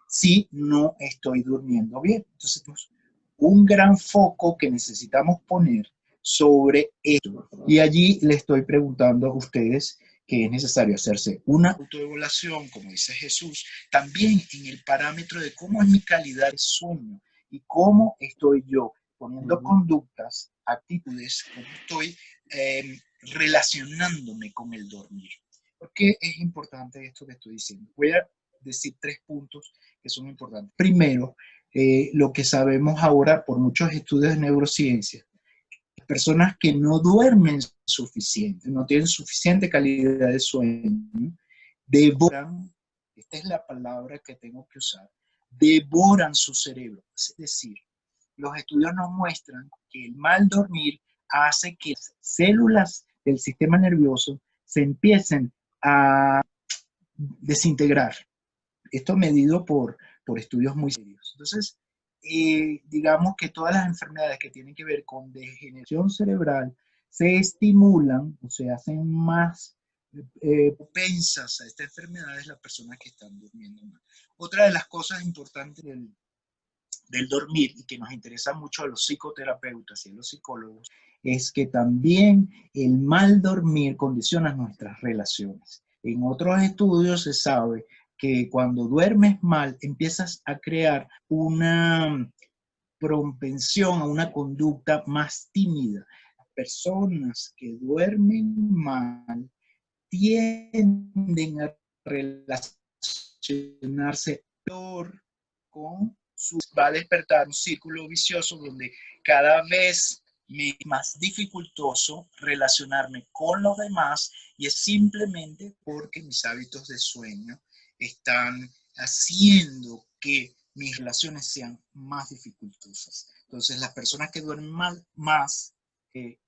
[SPEAKER 5] si no estoy durmiendo bien. Entonces, tenemos un gran foco que necesitamos poner sobre esto. Y allí le estoy preguntando a ustedes que es necesario hacerse una autoevaluación, como dice Jesús, también en el parámetro de cómo es mi calidad de sueño y cómo estoy yo poniendo conductas, actitudes, cómo estoy relacionándome con el dormir. ¿Por qué es importante esto que estoy diciendo? Voy a decir 3 puntos que son importantes. Primero, lo que sabemos ahora por muchos estudios de neurociencia, personas que no duermen suficiente, no tienen suficiente calidad de sueño, devoran, esta es la palabra que tengo que usar, devoran su cerebro. Es decir, los estudios nos muestran que el mal dormir hace que las células del sistema nervioso se empiecen a desintegrar. Esto medido por estudios muy serios. Entonces, digamos que todas las enfermedades que tienen que ver con degeneración cerebral se estimulan o se hacen más propensas a estas enfermedades las personas que están durmiendo mal. Otra de las cosas importantes del dormir y que nos interesa mucho a los psicoterapeutas y a los psicólogos es que también el mal dormir condiciona nuestras relaciones. En otros estudios se sabe que cuando duermes mal empiezas a crear una propensión a una conducta más tímida. Las personas que duermen mal tienden a relacionarse peor con sus... Va a despertar un círculo vicioso donde cada vez me es más dificultoso relacionarme con los demás, y es simplemente porque mis hábitos de sueño están haciendo que mis relaciones sean más dificultosas. Entonces, las personas que duermen más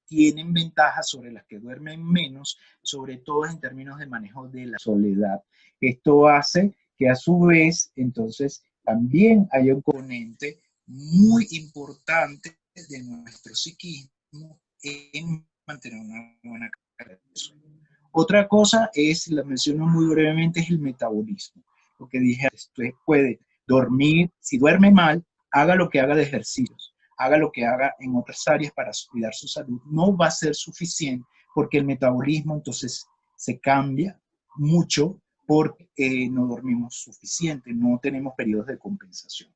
[SPEAKER 5] tienen ventajas sobre las que duermen menos, sobre todo en términos de manejo de la soledad. Esto hace que a su vez, entonces, también haya un componente muy importante de nuestro psiquismo en mantener una buena calidad de sueño. Otra cosa es, la menciono muy brevemente, es el metabolismo. Lo que dije, usted puede dormir, si duerme mal, haga lo que haga de ejercicios, haga lo que haga en otras áreas para cuidar su salud, no va a ser suficiente porque el metabolismo entonces se cambia mucho porque no dormimos suficiente, no tenemos periodos de compensación.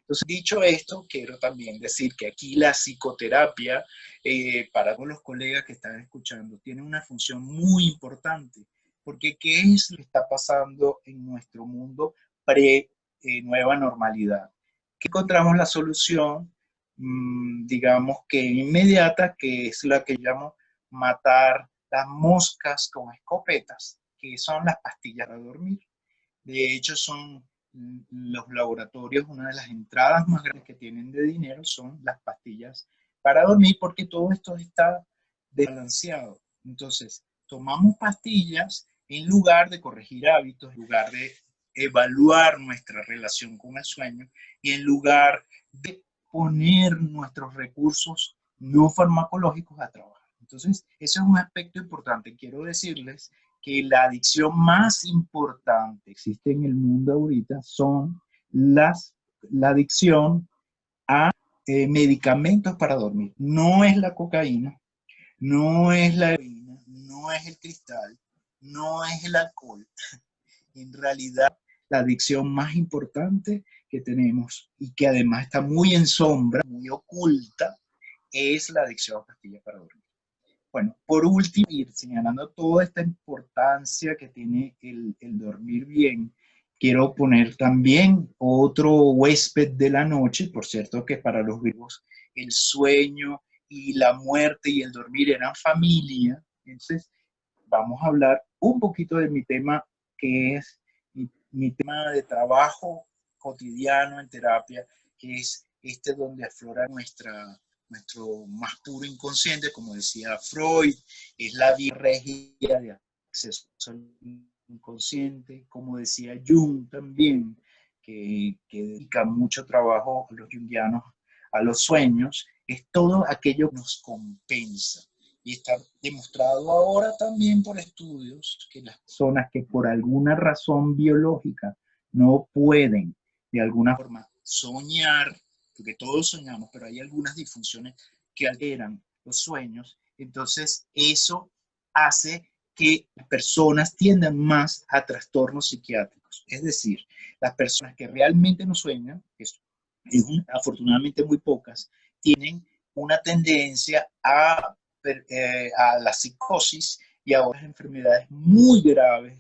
[SPEAKER 5] Entonces, dicho esto, quiero también decir que aquí la psicoterapia, para todos los colegas que están escuchando, tiene una función muy importante, porque ¿qué es lo que está pasando en nuestro mundo pre-nueva normalidad? Que encontramos la solución, digamos que inmediata, que es la que llamo matar las moscas con escopetas, que son las pastillas para dormir. De hecho, son los laboratorios, una de las entradas más grandes que tienen de dinero son las pastillas para dormir, porque todo esto está desbalanceado. Entonces, tomamos pastillas en lugar de corregir hábitos, en lugar de evaluar nuestra relación con el sueño y en lugar de poner nuestros recursos no farmacológicos a trabajar. Entonces, ese es un aspecto importante. Quiero decirles que la adicción más importante que existe en el mundo ahorita son la adicción a medicamentos para dormir. No es la cocaína, no es la heroína, no es el cristal, no es el alcohol. En realidad, la adicción más importante que tenemos y que además está muy en sombra, muy oculta, es la adicción a pastillas para dormir. Bueno, por último, ir señalando toda esta importancia que tiene el dormir bien, quiero poner también otro huésped de la noche, por cierto que para los griegos el sueño y la muerte y el dormir eran familia. Entonces, vamos a hablar un poquito de mi tema, que es mi tema de trabajo cotidiano en terapia, que es donde aflora nuestro más puro inconsciente, como decía Freud, es la vía regia de acceso al inconsciente, como decía Jung también, que dedica mucho trabajo a los jungianos a los sueños, es todo aquello que nos compensa. Y está demostrado ahora también por estudios que las personas que por alguna razón biológica no pueden de alguna forma soñar, porque todos soñamos, pero hay algunas disfunciones que alteran los sueños, entonces eso hace que personas tiendan más a trastornos psiquiátricos. Es decir, las personas que realmente no sueñan, que afortunadamente muy pocas, tienen una tendencia a la psicosis y a otras enfermedades muy graves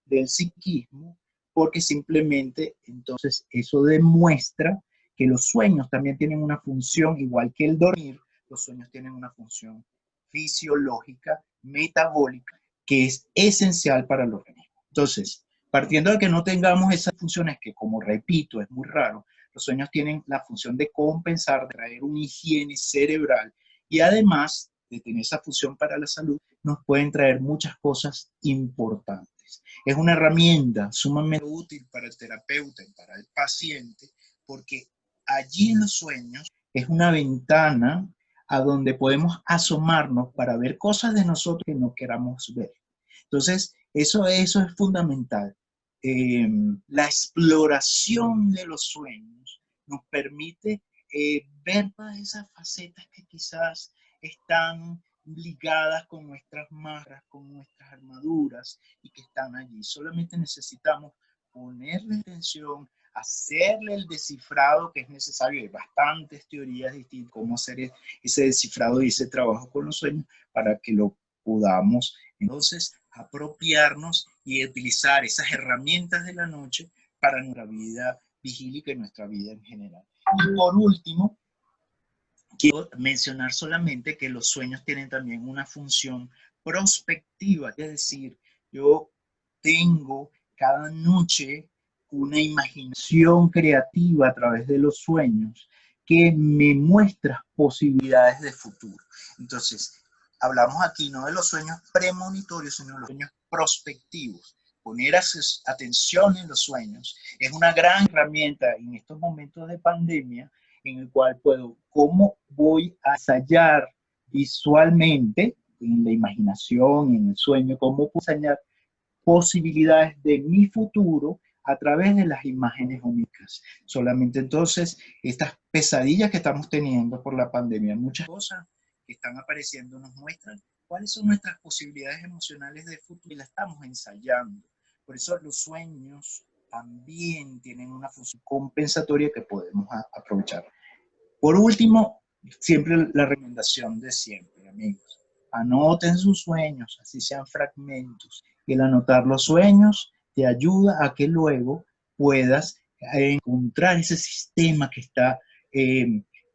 [SPEAKER 5] del psiquismo, porque simplemente entonces eso demuestra que los sueños también tienen una función, igual que el dormir, los sueños tienen una función fisiológica, metabólica, que es esencial para el organismo. Entonces, partiendo de que no tengamos esas funciones, que como repito, es muy raro, los sueños tienen la función de compensar, de traer una higiene cerebral y además de tener esa función para la salud, nos pueden traer muchas cosas importantes. Es una herramienta sumamente útil para el terapeuta y para el paciente, porque allí en los sueños es una ventana a donde podemos asomarnos para ver cosas de nosotros que no queramos ver. Entonces, eso es fundamental. La exploración de los sueños nos permite ver todas esas facetas que quizás están ligadas con nuestras máscaras, con nuestras armaduras y que están allí. Solamente necesitamos ponerle atención, hacerle el descifrado que es necesario. Hay bastantes teorías distintas cómo hacer ese descifrado y ese trabajo con los sueños para que lo podamos entonces apropiarnos y utilizar esas herramientas de la noche para nuestra vida vigílica y nuestra vida en general. Y por último, quiero mencionar solamente que los sueños tienen también una función prospectiva, es decir, yo tengo cada noche una imaginación creativa a través de los sueños que me muestra posibilidades de futuro. Entonces, hablamos aquí no de los sueños premonitorios, sino de los sueños prospectivos. Poner atención en los sueños es una gran herramienta en estos momentos de pandemia en el cual ¿cómo voy a ensayar visualmente, en la imaginación, en el sueño, cómo puedo enseñar posibilidades de mi futuro a través de las imágenes únicas. Solamente entonces, estas pesadillas que estamos teniendo por la pandemia, muchas cosas que están apareciendo nos muestran cuáles son nuestras posibilidades emocionales de futuro y las estamos ensayando. Por eso los sueños también tienen una función compensatoria que podemos aprovechar. Por último, siempre la recomendación de siempre, amigos. Anoten sus sueños, así sean fragmentos. Y el anotar los sueños te ayuda a que luego puedas encontrar ese sistema que está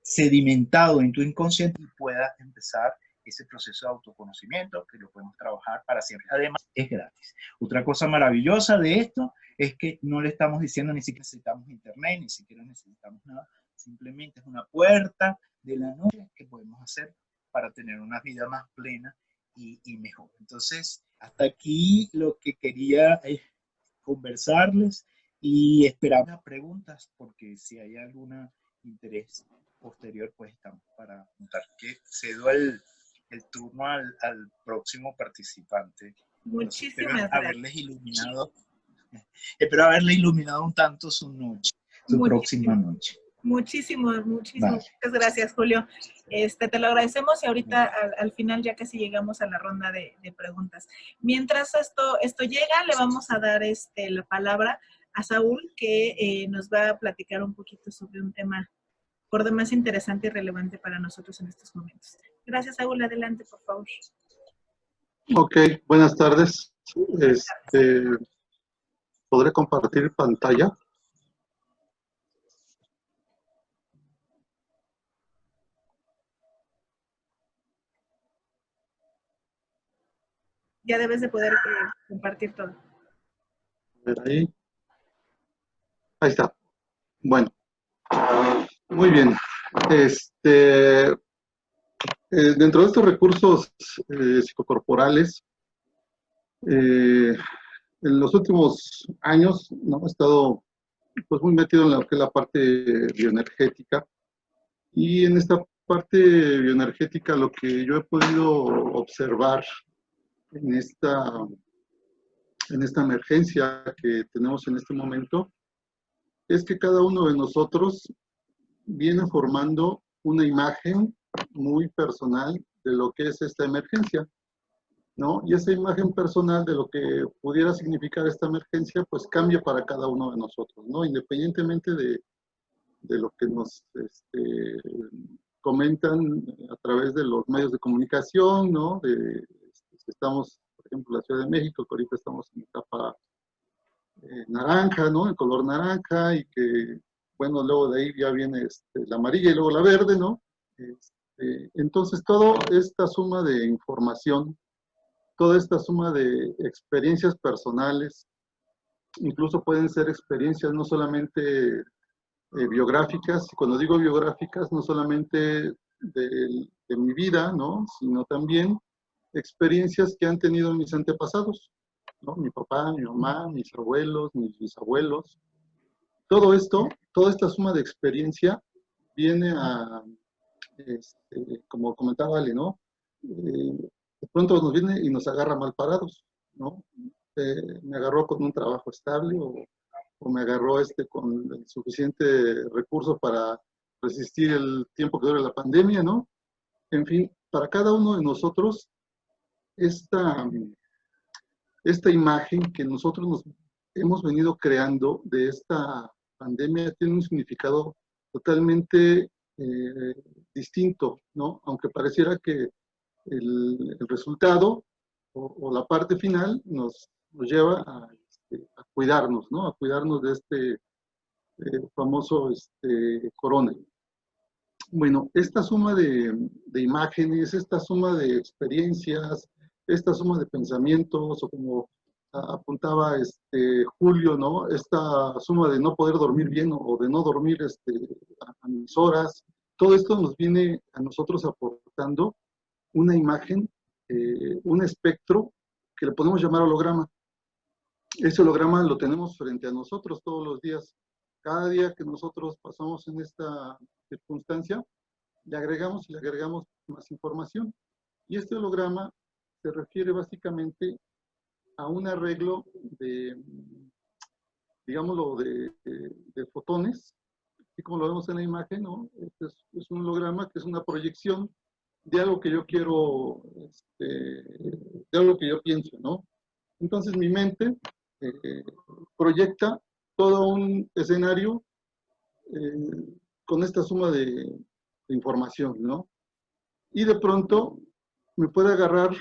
[SPEAKER 5] sedimentado en tu inconsciente y puedas empezar ese proceso de autoconocimiento que lo podemos trabajar para siempre. Además, es gratis. Otra cosa maravillosa de esto es que no le estamos diciendo ni siquiera necesitamos internet, ni siquiera necesitamos nada. Simplemente es una puerta de la noche que podemos hacer para tener una vida más plena y mejor. Entonces, hasta aquí lo que quería conversarles y esperamos preguntas, porque si hay algún interés posterior, pues estamos para contar. Que cedo el turno al próximo participante.
[SPEAKER 1] Muchísimas
[SPEAKER 5] gracias. Espero haberle iluminado un tanto su noche, su próxima noche.
[SPEAKER 1] Muchísimo,
[SPEAKER 5] Vale.
[SPEAKER 1] muchas gracias, Julio. Te lo agradecemos y ahorita al final ya casi llegamos a la ronda de preguntas. Mientras esto llega, le vamos a dar la palabra a Saúl, que nos va a platicar un poquito sobre un tema por demás interesante y relevante para nosotros en estos momentos. Gracias, Saúl. Adelante, por favor.
[SPEAKER 6] Ok, buenas tardes. ¿Podré compartir pantalla?
[SPEAKER 1] Ya debes de poder compartir todo.
[SPEAKER 6] A ver ahí. Ahí está. Bueno, muy bien. Dentro de estos recursos psicocorporales, en los últimos años, ¿no? He estado pues muy metido en lo que es la parte bioenergética, y en esta parte bioenergética lo que yo he podido observar en esta emergencia que tenemos en este momento es que cada uno de nosotros viene formando una imagen muy personal de lo que es esta emergencia, ¿no? Y esa imagen personal de lo que pudiera significar esta emergencia, pues cambia para cada uno de nosotros, ¿no? Independientemente de lo que nos comentan a través de los medios de comunicación, ¿no? Estamos, por ejemplo, en la Ciudad de México, que ahorita estamos en etapa naranja, ¿no? El color naranja, y que, bueno, luego de ahí ya viene la amarilla y luego la verde, ¿no? Entonces, toda esta suma de información, toda esta suma de experiencias personales, incluso pueden ser experiencias no solamente biográficas, y cuando digo biográficas, no solamente de mi vida, ¿no? Sino también experiencias que han tenido mis antepasados, ¿no? Mi papá, mi mamá, mis abuelos, mis bisabuelos. Todo esto, toda esta suma de experiencia viene a, como comentaba Ale, ¿no? De pronto nos viene y nos agarra mal parados, ¿no? Me agarró con un trabajo estable, o me agarró con el suficiente recurso para resistir el tiempo que dure la pandemia, ¿no? En fin, para cada uno de nosotros, esta imagen que nosotros nos hemos venido creando de esta pandemia tiene un significado totalmente distinto, ¿no? Aunque pareciera que el resultado o la parte final nos lleva a cuidarnos, ¿no? A cuidarnos de este famoso corona. Bueno, esta suma de imágenes, esta suma de experiencias, esta suma de pensamientos, o como apuntaba Julio, ¿no? Esta suma de no poder dormir bien o de no dormir a mis horas, todo esto nos viene a nosotros aportando una imagen, un espectro que le podemos llamar holograma. Ese holograma lo tenemos frente a nosotros todos los días. Cada día que nosotros pasamos en esta circunstancia, le agregamos más información. Y este holograma se refiere básicamente a un arreglo de, digámoslo, de fotones, así como lo vemos en la imagen, ¿no? Este es un holograma que es una proyección de algo que yo quiero, de algo que yo pienso, ¿no? Entonces mi mente proyecta todo un escenario con esta suma de información, ¿no? Y de pronto me puede agarrar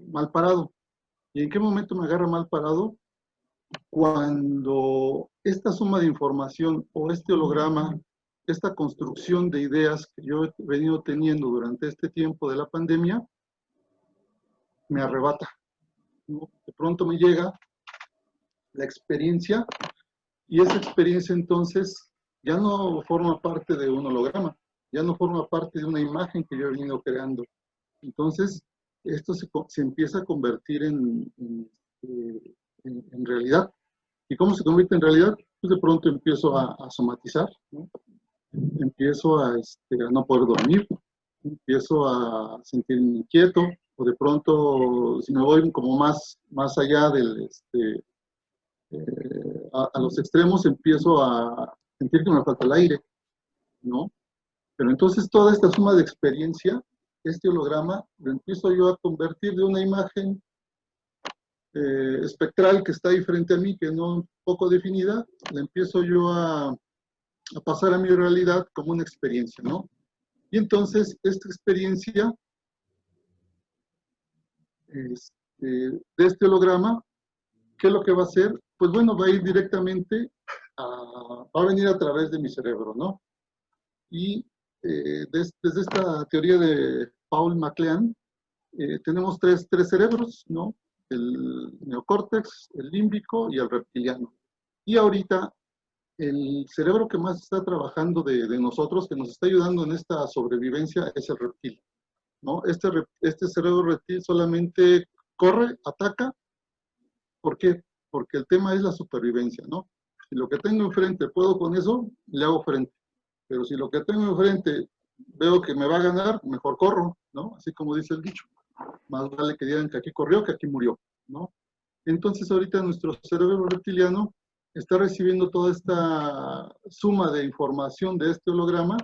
[SPEAKER 6] mal parado. ¿Y en qué momento me agarra mal parado? Cuando esta suma de información o este holograma, esta construcción de ideas que yo he venido teniendo durante este tiempo de la pandemia, me arrebata, ¿no? De pronto me llega la experiencia y esa experiencia entonces ya no forma parte de un holograma, ya no forma parte de una imagen que yo he venido creando. Entonces, esto se empieza a convertir en realidad. ¿Y cómo se convierte en realidad? Pues de pronto empiezo a somatizar, ¿no? Empiezo a no poder dormir, empiezo a sentirme inquieto, o de pronto, si me voy como más allá del, a los extremos, empiezo a sentir que me falta el aire, ¿no? Pero entonces toda esta suma de experiencia, este holograma, lo empiezo yo a convertir de una imagen espectral que está ahí frente a mí, que no poco definida, la empiezo yo a pasar a mi realidad como una experiencia, ¿no? Y entonces esta experiencia de este holograma, ¿qué es lo que va a hacer? Pues bueno, va a ir directamente, va a venir a través de mi cerebro, ¿no? Y desde esta teoría de Paul MacLean, tenemos tres cerebros, ¿no? El neocórtex, el límbico y el reptiliano. Y ahorita, el cerebro que más está trabajando de nosotros, que nos está ayudando en esta sobrevivencia, es el reptil, ¿no? Este cerebro reptil solamente corre, ataca. ¿Por qué? Porque el tema es la supervivencia, ¿no? Si lo que tengo enfrente puedo con eso, le hago frente. Pero si lo que tengo enfrente veo que me va a ganar, mejor corro, ¿no? Así como dice el dicho. Más vale que digan que aquí corrió que aquí murió, ¿no? Entonces ahorita nuestro cerebro reptiliano está recibiendo toda esta suma de información de este holograma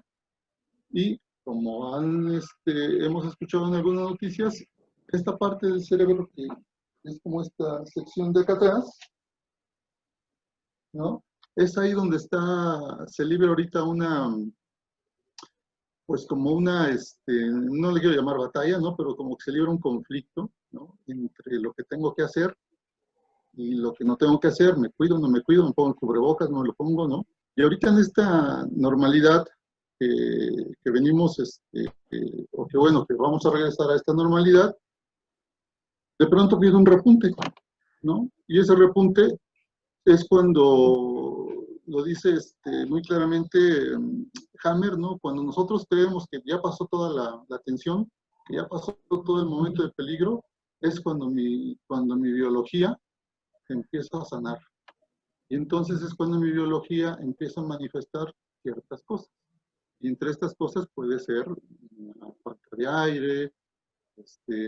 [SPEAKER 6] y como hemos escuchado en algunas noticias, esta parte del cerebro que es como esta sección de acá atrás, ¿no? Es ahí donde se libra ahorita pues como una, no le quiero llamar batalla, ¿no? Pero como que se libra un conflicto, ¿no? Entre lo que tengo que hacer y lo que no tengo que hacer, me cuido, no me cuido, me pongo el cubrebocas, no me lo pongo, ¿no? Y ahorita en esta normalidad que venimos, o que bueno, que vamos a regresar a esta normalidad, de pronto viene un repunte, ¿no? Y ese repunte es cuando lo dice muy claramente Hammer, ¿no? Cuando nosotros creemos que ya pasó toda la tensión, que ya pasó todo el momento de peligro, es cuando mi biología empieza a sanar. Y entonces es cuando mi biología empieza a manifestar ciertas cosas. Y entre estas cosas puede ser una falta de aire,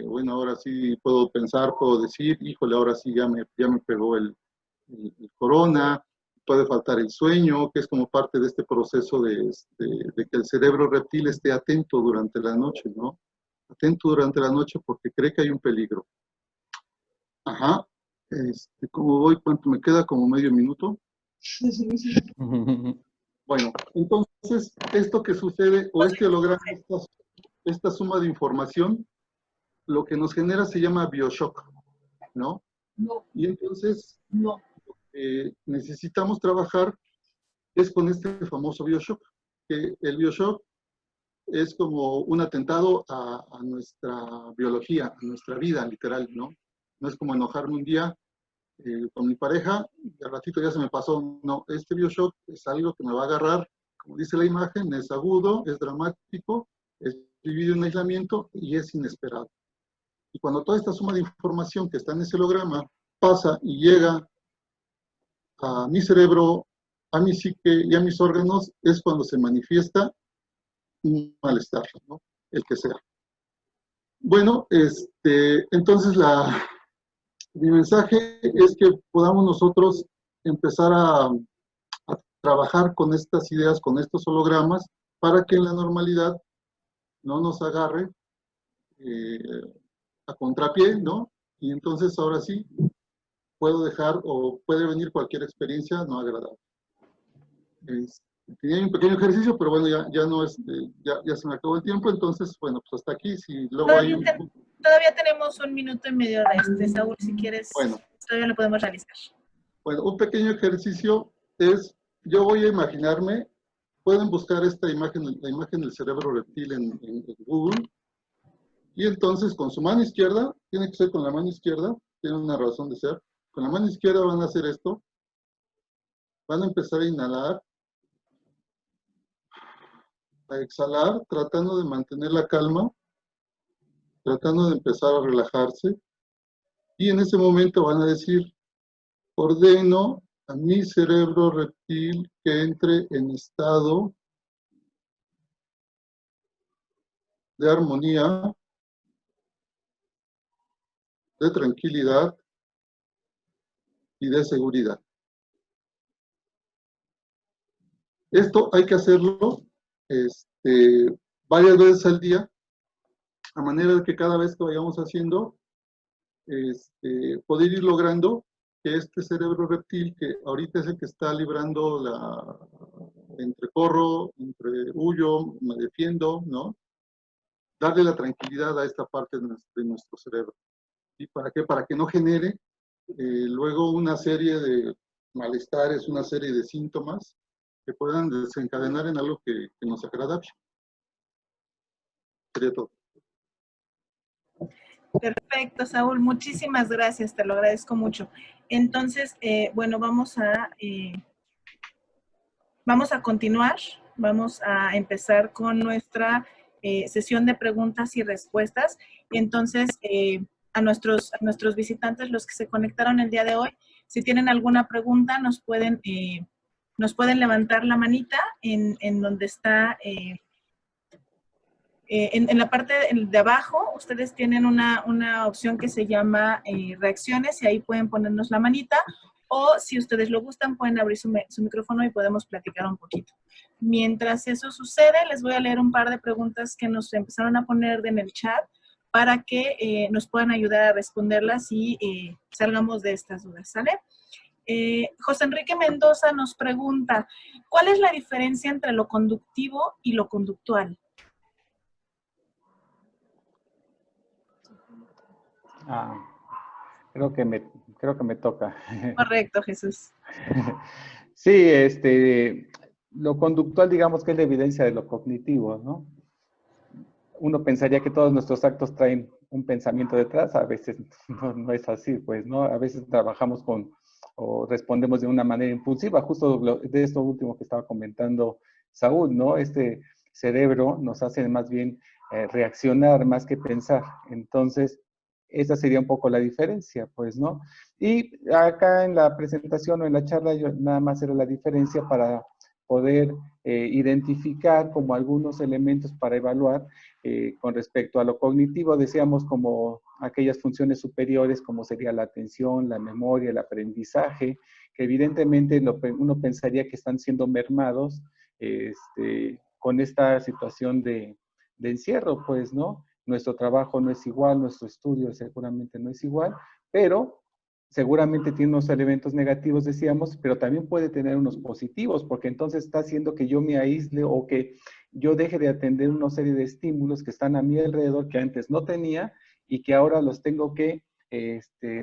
[SPEAKER 6] bueno, ahora sí puedo pensar, puedo decir, híjole, ahora sí ya me pegó el corona, puede faltar el sueño, que es como parte de este proceso de que el cerebro reptil esté atento durante la noche, ¿no? Atento durante la noche porque cree que hay un peligro. Ajá. ¿Cómo voy? ¿Cuánto me queda? Como medio minuto. Bueno, entonces, esto que sucede, o este holograma, esta suma de información, lo que nos genera se llama bioshock, ¿no?
[SPEAKER 1] No.
[SPEAKER 6] Y entonces,
[SPEAKER 1] No.
[SPEAKER 6] Necesitamos trabajar es con este famoso bioshock, que el bioshock es como un atentado a nuestra biología, a nuestra vida, literal, ¿no? No es como enojarme un día con mi pareja y al ratito ya se me pasó. No, este bioshock es algo que me va a agarrar, como dice la imagen, es agudo, es dramático, es vivido en aislamiento y es inesperado. Y cuando toda esta suma de información que está en ese holograma pasa y llega a mi cerebro, a mi psique y a mis órganos, es cuando se manifiesta un malestar, ¿no? el que sea. Bueno, entonces mi mensaje es que podamos nosotros empezar a trabajar con estas ideas, con estos hologramas, para que en la normalidad no nos agarre a contrapié, ¿no? Y entonces ahora sí puedo dejar o puede venir cualquier experiencia no agradable. Tenía un pequeño ejercicio, pero bueno, ya no es, ya se me acabó el tiempo, entonces, bueno, pues hasta aquí. Si luego hay
[SPEAKER 1] todavía tenemos 1 minuto y medio de Saúl, si quieres, bueno, todavía lo podemos realizar.
[SPEAKER 6] Bueno, un pequeño ejercicio es, yo voy a imaginarme, pueden buscar esta imagen, la imagen del cerebro reptil en Google, y entonces con su mano izquierda, tiene que ser con la mano izquierda, tiene una razón de ser, con la mano izquierda van a hacer esto, van a empezar a inhalar, a exhalar, tratando de mantener la calma, tratando de empezar a relajarse, y en ese momento van a decir, ordeno a mi cerebro reptil que entre en estado de armonía, de tranquilidad y de seguridad. Esto hay que hacerlo varias veces al día, a manera de que cada vez que vayamos haciendo, poder ir logrando que este cerebro reptil, que ahorita es el que está librando entre corro, entre huyo, me defiendo, ¿no? Darle la tranquilidad a esta parte de nuestro cerebro. ¿Y para qué? Para que no genere luego una serie de malestares, una serie de síntomas que puedan desencadenar en algo que nos agrada. Sería todo.
[SPEAKER 1] Perfecto, Saúl. Muchísimas gracias. Te lo agradezco mucho. Entonces, bueno, vamos a continuar. Vamos a empezar con nuestra sesión de preguntas y respuestas. Entonces, a nuestros visitantes, los que se conectaron el día de hoy, si tienen alguna pregunta, nos pueden levantar la manita en donde está, en la parte de abajo, ustedes tienen una opción que se llama reacciones y ahí pueden ponernos la manita, o si ustedes lo gustan, pueden abrir su micrófono y podemos platicar un poquito. Mientras eso sucede, les voy a leer un par de preguntas que nos empezaron a poner en el chat para que nos puedan ayudar a responderlas y salgamos de estas dudas, ¿sale? José Enrique Mendoza nos pregunta, ¿cuál es la diferencia entre lo conductivo y lo conductual?
[SPEAKER 3] Creo que me toca.
[SPEAKER 1] Correcto, Jesús.
[SPEAKER 3] Sí, lo conductual, digamos que es la evidencia de lo cognitivo, ¿no? Uno pensaría que todos nuestros actos traen un pensamiento detrás, a veces no es así, pues, ¿no? A veces trabajamos o respondemos de una manera impulsiva, justo de esto último que estaba comentando Saúl, ¿no? Este cerebro nos hace más bien reaccionar más que pensar. Entonces, esa sería un poco la diferencia, pues, ¿no? Y acá en la presentación o en la charla, yo nada más era la diferencia para poder identificar como algunos elementos para evaluar con respecto a lo cognitivo, decíamos como aquellas funciones superiores, como sería la atención, la memoria, el aprendizaje, que evidentemente uno pensaría que están siendo mermados con esta situación de encierro, pues, ¿no? Nuestro trabajo no es igual, nuestro estudio seguramente no es igual, pero seguramente tiene unos elementos negativos, decíamos, pero también puede tener unos positivos, porque entonces está haciendo que yo me aísle o que yo deje de atender una serie de estímulos que están a mi alrededor que antes no tenía y que ahora los tengo que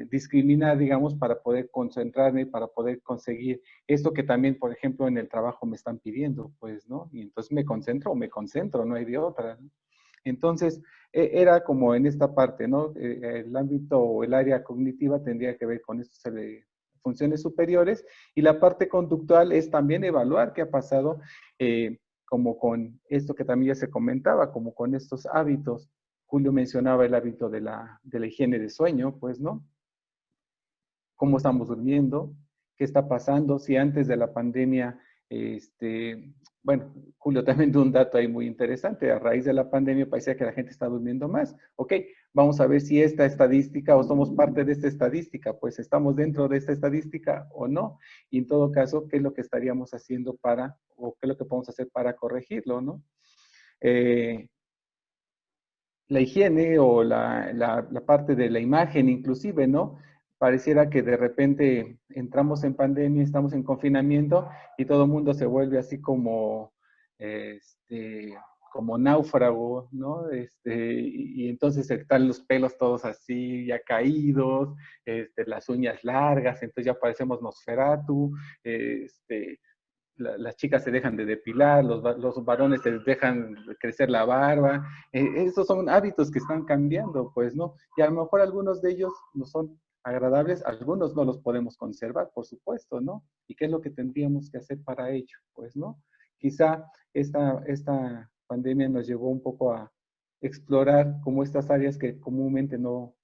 [SPEAKER 3] discriminar, digamos, para poder concentrarme, para poder conseguir esto que también, por ejemplo, en el trabajo me están pidiendo, pues, ¿no? Y entonces me concentro, no hay de otra, ¿no? Entonces, era como en esta parte, ¿no? El ámbito o el área cognitiva tendría que ver con estas funciones superiores y la parte conductual es también evaluar qué ha pasado, como con esto que también ya se comentaba, como con estos hábitos. Julio mencionaba el hábito de la higiene de sueño, pues, ¿no? ¿Cómo estamos durmiendo? ¿Qué está pasando? Si antes de la pandemia bueno, Julio también dio un dato ahí muy interesante. A raíz de la pandemia parecía que la gente está durmiendo más. Ok, vamos a ver si esta estadística o somos parte de esta estadística. Pues estamos dentro de esta estadística o no. Y en todo caso, ¿qué es lo que estaríamos haciendo para, o qué es lo que podemos hacer para corregirlo, ¿no? La higiene o la parte de la imagen inclusive, ¿no? Pareciera que de repente entramos en pandemia, estamos en confinamiento y todo el mundo se vuelve así como, como náufrago, ¿no? Y entonces están los pelos todos así, ya caídos, las uñas largas, entonces ya parecemos Nosferatu, las chicas se dejan de depilar, los varones se dejan crecer la barba. Esos son hábitos que están cambiando, pues, ¿no? Y a lo mejor algunos de ellos no son agradables, algunos no los podemos conservar, por supuesto, ¿no? ¿Y qué es lo que tendríamos que hacer para ello? Pues, ¿no? Quizá esta pandemia nos llevó un poco a explorar como estas áreas que comúnmente no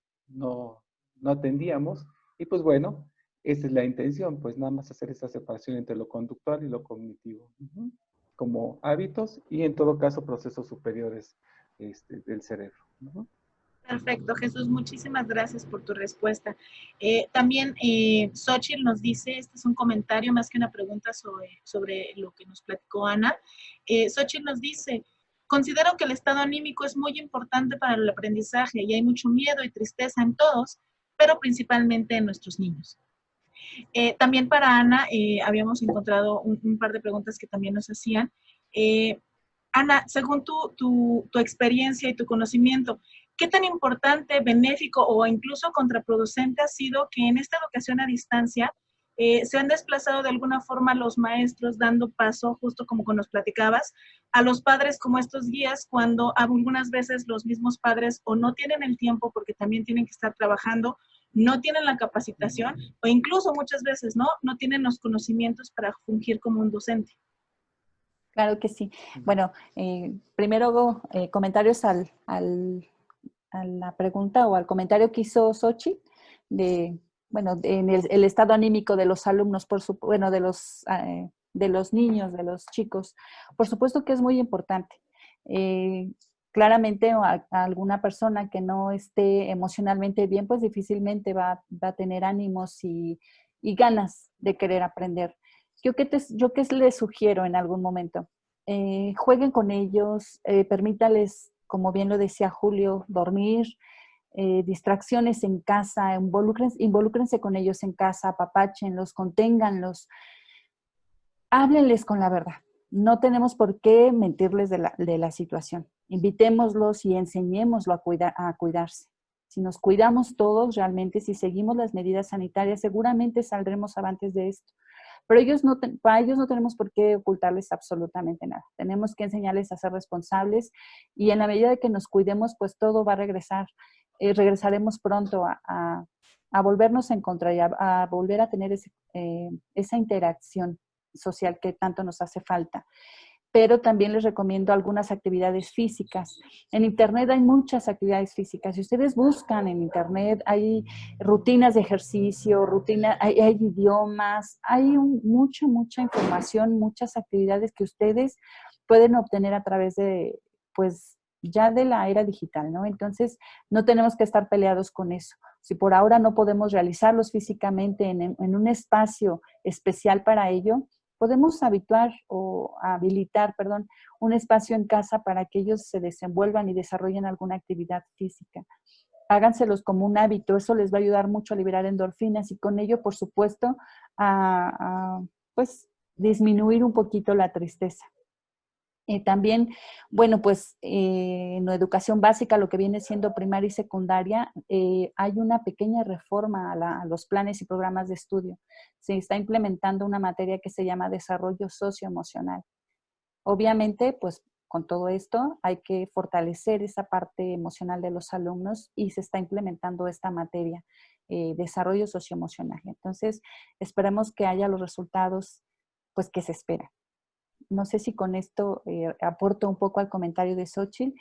[SPEAKER 3] atendíamos. Y pues bueno, esa es la intención, pues nada más hacer esa separación entre lo conductual y lo cognitivo, como hábitos y en todo caso procesos superiores del cerebro.
[SPEAKER 1] Perfecto, Jesús, muchísimas gracias por tu respuesta. También Xochitl nos dice, este es un comentario más que una pregunta sobre lo que nos platicó Ana. Xochitl nos dice, considero que el estado anímico es muy importante para el aprendizaje y hay mucho miedo y tristeza en todos, pero principalmente en nuestros niños. También para Ana, habíamos encontrado un par de preguntas que también nos hacían. Ana, según tu experiencia y tu conocimiento, ¿qué tan importante, benéfico o incluso contraproducente ha sido que en esta educación a distancia se han desplazado de alguna forma los maestros dando paso, justo como nos platicabas, a los padres como estos guías, cuando algunas veces los mismos padres o no tienen el tiempo porque también tienen que estar trabajando, no tienen la capacitación o incluso muchas veces no tienen los conocimientos para fungir como un docente?
[SPEAKER 4] Claro que sí. Bueno, primero comentarios a la pregunta o al comentario que hizo Xochitl en el estado anímico de los alumnos, de los niños, de los chicos. Por supuesto que es muy importante. Claramente a alguna persona que no esté emocionalmente bien, pues difícilmente va a tener ánimos y ganas de querer aprender. ¿Yo qué les sugiero en algún momento? Jueguen con ellos, permítales, como bien lo decía Julio, dormir, distracciones en casa, involúcrense con ellos en casa, apapáchenlos, conténganlos, háblenles con la verdad. No tenemos por qué mentirles de la situación. Invitémoslos y enseñémoslo a cuidarse. Si nos cuidamos todos realmente, si seguimos las medidas sanitarias, seguramente saldremos avantes de esto. Pero para ellos no tenemos por qué ocultarles absolutamente nada. Tenemos que enseñarles a ser responsables y en la medida de que nos cuidemos, pues todo va a regresar. Regresaremos pronto a volvernos a encontrar y a volver a tener esa interacción social que tanto nos hace falta. Pero también les recomiendo algunas actividades físicas. En Internet hay muchas actividades físicas. Si ustedes buscan en Internet, hay rutinas de ejercicio, hay idiomas, hay mucha información, muchas actividades que ustedes pueden obtener a través de, pues, ya de la era digital, ¿no? Entonces, no tenemos que estar peleados con eso. Si por ahora no podemos realizarlos físicamente en un espacio especial para ello, podemos habilitar un espacio en casa para que ellos se desenvuelvan y desarrollen alguna actividad física. Háganselos como un hábito, eso les va a ayudar mucho a liberar endorfinas y con ello, por supuesto, pues disminuir un poquito la tristeza. También, bueno, pues en la educación básica, lo que viene siendo primaria y secundaria, hay una pequeña reforma a los planes y programas de estudio. Se está implementando una materia que se llama desarrollo socioemocional. Obviamente, pues con todo esto hay que fortalecer esa parte emocional de los alumnos y se está implementando esta materia, desarrollo socioemocional. Entonces, esperemos que haya los resultados pues que se esperan. No sé si con esto aporto un poco al comentario de Xochitl.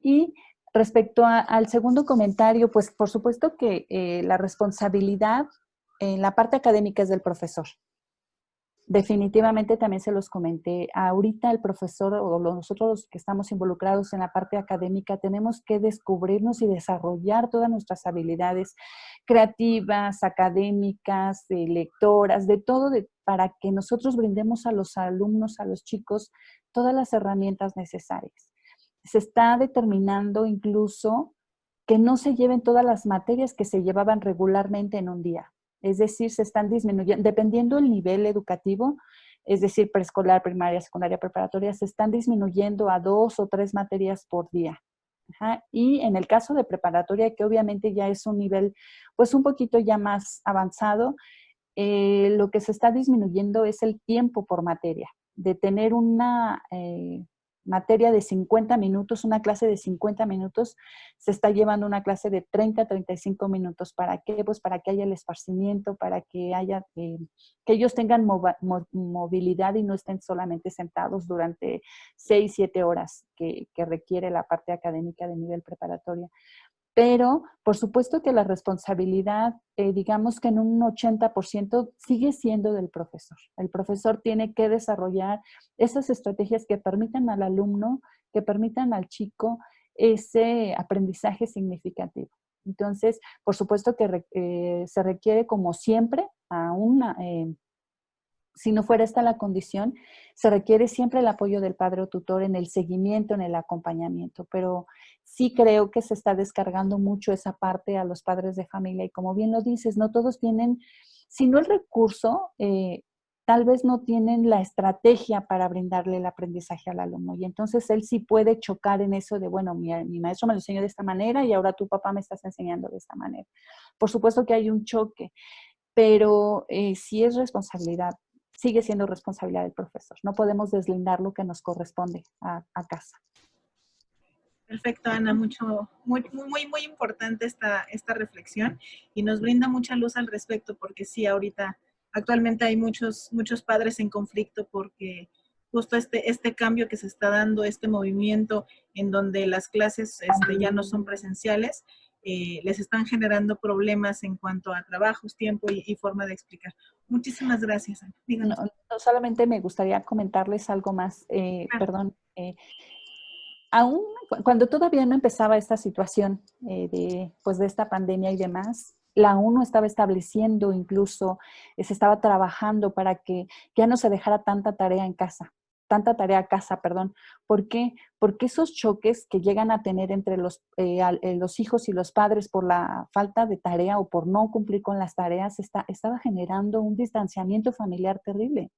[SPEAKER 4] Y respecto al segundo comentario, pues por supuesto que la responsabilidad en la parte académica es del profesor. Definitivamente también se los comenté. Ahorita el profesor o nosotros los que estamos involucrados en la parte académica tenemos que descubrirnos y desarrollar todas nuestras habilidades creativas, académicas, lectoras, de todo, para que nosotros brindemos a los alumnos, a los chicos, todas las herramientas necesarias. Se está determinando incluso que no se lleven todas las materias que se llevaban regularmente en un día. Es decir, se están disminuyendo, dependiendo del nivel educativo, es decir, preescolar, primaria, secundaria, preparatoria, se están disminuyendo a 2 o 3 materias por día. Ajá. Y en el caso de preparatoria, que obviamente ya es un nivel, pues un poquito ya más avanzado, lo que se está disminuyendo es el tiempo por materia. De tener una materia de 50 minutos, una clase de 50 minutos, se está llevando una clase de 30 a 35 minutos. ¿Para qué? Pues para que haya el esparcimiento, para que haya, que ellos tengan movilidad y no estén solamente sentados durante 6, 7 horas que requiere la parte académica de nivel preparatoria. Pero, por supuesto que la responsabilidad, digamos que en un 80% sigue siendo del profesor. El profesor tiene que desarrollar esas estrategias que permitan al alumno, que permitan al chico ese aprendizaje significativo. Entonces, por supuesto que se requiere, como siempre, si no fuera esta la condición, se requiere siempre el apoyo del padre o tutor en el seguimiento, en el acompañamiento, pero sí creo que se está descargando mucho esa parte a los padres de familia y como bien lo dices, no todos tienen, si no el recurso, tal vez no tienen la estrategia para brindarle el aprendizaje al alumno y entonces él sí puede chocar en eso de, bueno, mi maestro me lo enseñó de esta manera y ahora tu papá me estás enseñando de esta manera. Por supuesto que hay un choque, pero sí es responsabilidad. Sigue siendo responsabilidad del profesor. No podemos deslindar lo que nos corresponde a casa.
[SPEAKER 1] Perfecto, Ana. Muy importante esta reflexión y nos brinda mucha luz al respecto porque sí, actualmente hay muchos padres en conflicto porque justo este cambio que se está dando, este movimiento en donde las clases ya no son presenciales, les están generando problemas en cuanto a trabajos, tiempo y forma de explicar. Muchísimas gracias, Ana.
[SPEAKER 4] No, solamente me gustaría comentarles algo más, perdón. Aún cuando todavía no empezaba esta situación de esta pandemia y demás, la ONU estaba estableciendo incluso, se estaba trabajando para que ya no se dejara tanta tarea a casa. ¿Por qué? Porque esos choques que llegan a tener entre los hijos y los padres por la falta de tarea o por no cumplir con las tareas, estaba generando un distanciamiento familiar terrible.